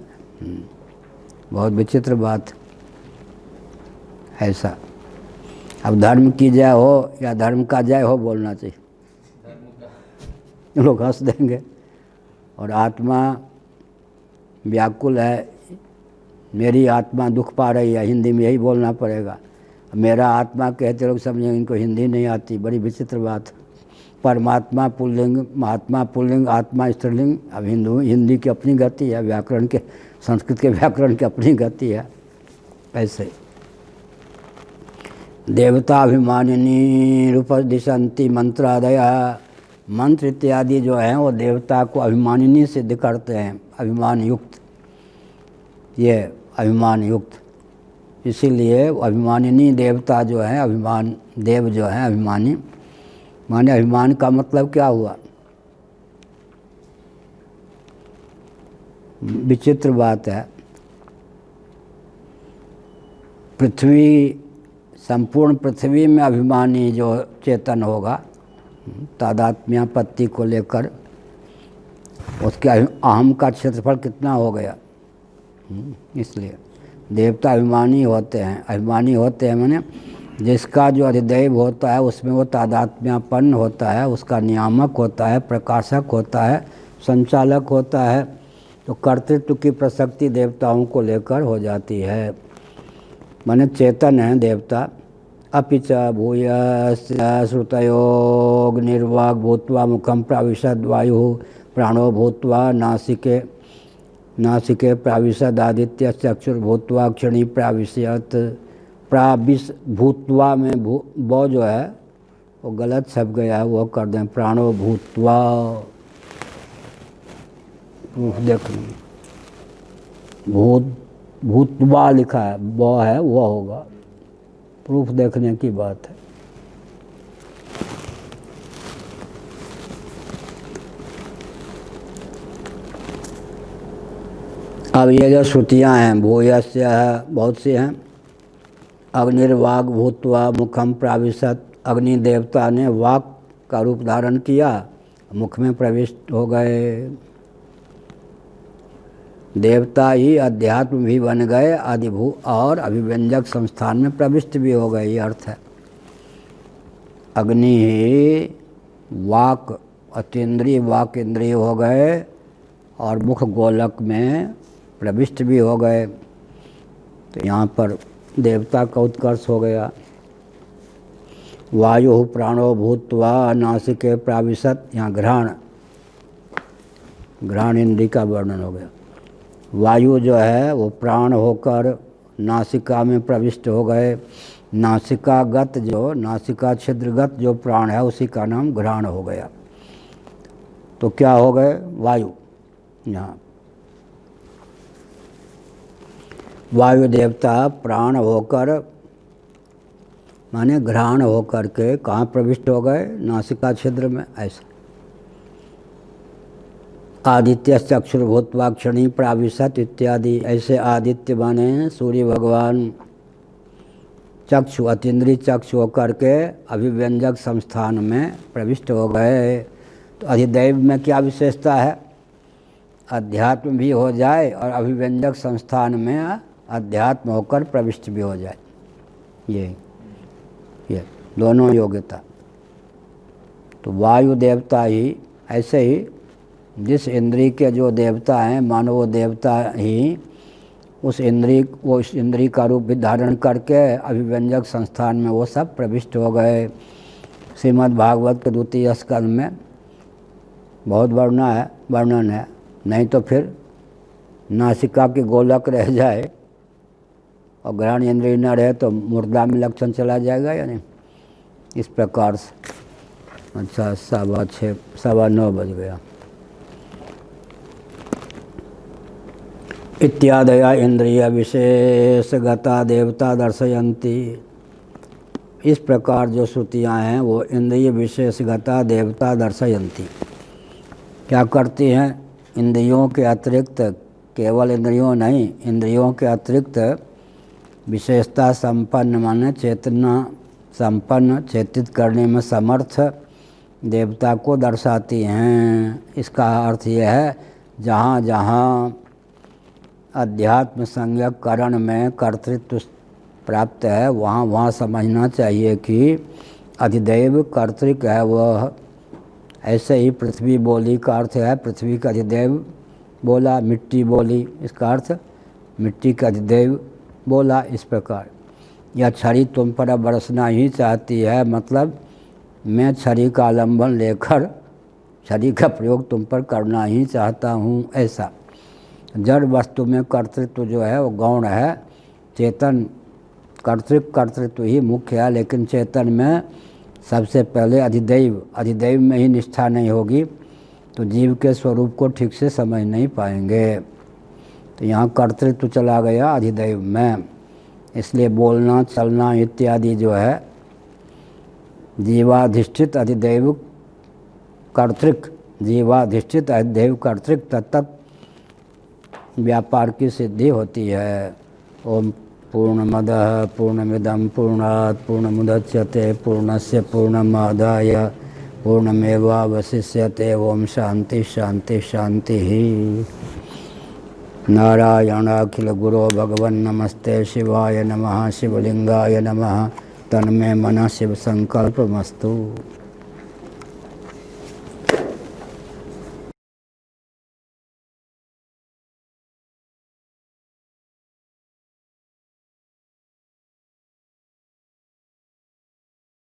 बहुत विचित्र बात ऐसा। अब धर्म की जय हो या धर्म का जय हो बोलना चाहिए, लोग हंस देंगे। और आत्मा व्याकुल है, मेरी आत्मा दुख पा रही है, हिंदी में यही बोलना पड़ेगा। मेरा आत्मा कहते लोग समझेंगे इनको हिंदी नहीं आती, बड़ी विचित्र बात। परमात्मा पुल्लिंग, महात्मा पुल्लिंग, आत्मा स्त्रीलिंग। अब हिंदी की अपनी गति है, व्याकरण के, संस्कृत के व्याकरण की अपनी गति है। ऐसे देवताभिमानिनी रूपदिशन्ति मंत्रादया, मंत्र इत्यादि जो हैं वो देवता को अभिमानिनी सिद्ध करते हैं, अभिमान युक्त। ये अभिमान युक्त, इसीलिए अभिमानिनी देवता जो है, अभिमान देव जो है अभिमानी, माने अभिमान का मतलब क्या हुआ। विचित्र बात है। पृथ्वी, संपूर्ण पृथ्वी में अभिमानी जो चेतन होगा, तादात्म्यापत्ति को लेकर, उसके अहम का क्षेत्रफल कितना हो गया। इसलिए देवता अभिमानी होते हैं। अभिमानी होते हैं माने जिसका जो अधिदैव होता है उसमें वो तादात्म्यापन्न होता है, उसका नियामक होता है, प्रकाशक होता है, संचालक होता है। तो कर्तृत्व की प्रसक्ति देवताओं को लेकर हो जाती है, माने चेतन है देवता। अपिच भूयस्य श्रुतयोऽग्निर्वाग् भूत्वा मुखं प्राविशद् वायुः प्राणो भूत्वा नासिके प्राविशद् आदित्य चक्षुर्भूत्वा क्षणी प्राविशत्। प्राविश भूत्वा में वो जो है वो गलत छप गया है, वो कर दें प्राणो भूत्वा। देख भूतवा लिखा है, वो है वो होगा, प्रूफ देखने की बात है। अब ये जो श्रुतियाँ हैं, भूयस्य है, बहुत सी हैं। अग्निर्वाग भूत्वा मुखम प्राविशत, अग्नि देवता ने वाक का रूप धारण किया, मुख में प्रविष्ट हो गए। देवता ही अध्यात्म भी बन गए, आदिभू और अभिव्यंजक संस्थान में प्रविष्ट भी हो गए, ये अर्थ है। अग्नि ही वाक, अतीन्द्रिय वाक इंद्रिय हो गए और मुख गोलक में प्रविष्ट भी हो गए। तो यहाँ पर देवता का उत्कर्ष हो गया। वायु प्राणो भूत्वा नासिके प्राविशत, यहाँ घ्राण इंद्रिय का वर्णन हो गया। वायु जो है वो प्राण होकर नासिका में प्रविष्ट हो गए। नासिकागत जो, नासिका छिद्रगत जो प्राण है उसी का नाम घ्राण हो गया। तो क्या हो गए, वायु। यहाँ वायु देवता प्राण होकर माने घ्राण होकर के कहाँ प्रविष्ट हो गए, नासिका छिद्र में। ऐसा आदित्य चक्षुर्भूत्वा क्षणी प्राविशत इत्यादि, ऐसे आदित्य माने सूर्य भगवान चक्षु, अतीन्द्रिय चक्षु होकर के अभिव्यंजक संस्थान में प्रविष्ट हो गए। तो अधिदैव में क्या विशेषता है? अध्यात्म भी हो जाए और अभिव्यंजक संस्थान में अध्यात्म होकर प्रविष्ट भी हो जाए। ये दोनों योग्यता। तो वायु देवता ही ऐसे ही जिस इंद्री के जो देवता हैं, मानो वो देवता ही उस इंद्री का रूप भी धारण करके अभिव्यंजक संस्थान में वो सब प्रविष्ट हो गए। श्रीमद् भागवत के 2 स्कंद में बहुत वर्णन है। नहीं तो फिर नासिका की गोलक रह जाए और ग्रहण इंद्रिय न रहे तो मुर्दा में लक्षण चला जाएगा या नहीं। इस प्रकार से। अच्छा, 9:15 बज गया। इत्यादया इंद्रिय विशेषगता देवता दर्शयन्ति। इस प्रकार जो श्रुतियाँ हैं वो इंद्रिय विशेषगता देवता दर्शयन्ति। क्या करती हैं? इंद्रियों के अतिरिक्त, केवल इंद्रियों नहीं, इंद्रियों के अतिरिक्त विशेषता संपन्न माने चेतना संपन्न, चेतित करने में समर्थ देवता को दर्शाती हैं। इसका अर्थ यह है जहाँ जहाँ अध्यात्म संज्ञक करण में कर्तृत्व प्राप्त है वहाँ वहाँ समझना चाहिए कि अधिदैव कर्तृक है वह। ऐसे ही पृथ्वी बोली का अर्थ है पृथ्वी का अधिदैव बोला, मिट्टी बोली इसका अर्थ मिट्टी का अधिदैव बोला। इस प्रकार यह छड़ी तुम पर बरसना ही चाहती है, मतलब मैं छड़ी का आलम्बन लेकर छड़ी का प्रयोग तुम पर करना ही चाहता हूँ। ऐसा जड़ वस्तु में कर्तृत्व जो है वो गौण है, चेतन कर्तृत्व ही मुख्य है। लेकिन चेतन में सबसे पहले अधिदैव में ही निष्ठा नहीं होगी तो जीव के स्वरूप को ठीक से समझ नहीं पाएंगे। तो यहाँ कर्तृत्व चला गया अधिदैव में, इसलिए बोलना चलना इत्यादि जो है जीवाधिष्ठित अधिदैव कर्तृक, जीवाधिष्ठित अधिदैव कर्तृक तत्त व्यापार की सिद्धि होती है। ओम पूर्णमदः पूर्णमिदं पूर्णात् पूर्णमुदच्यते पूर्णस्य पूर्णमादाय पूर्णमेवावशिष्यते। ओम शांति शांति शांति ही। नारायणाखिल गुरो भगवन् नमस्ते शिवाय नमः शिवलिंगाय नमः। तन्मे मनः शिव संकल्पमस्तु।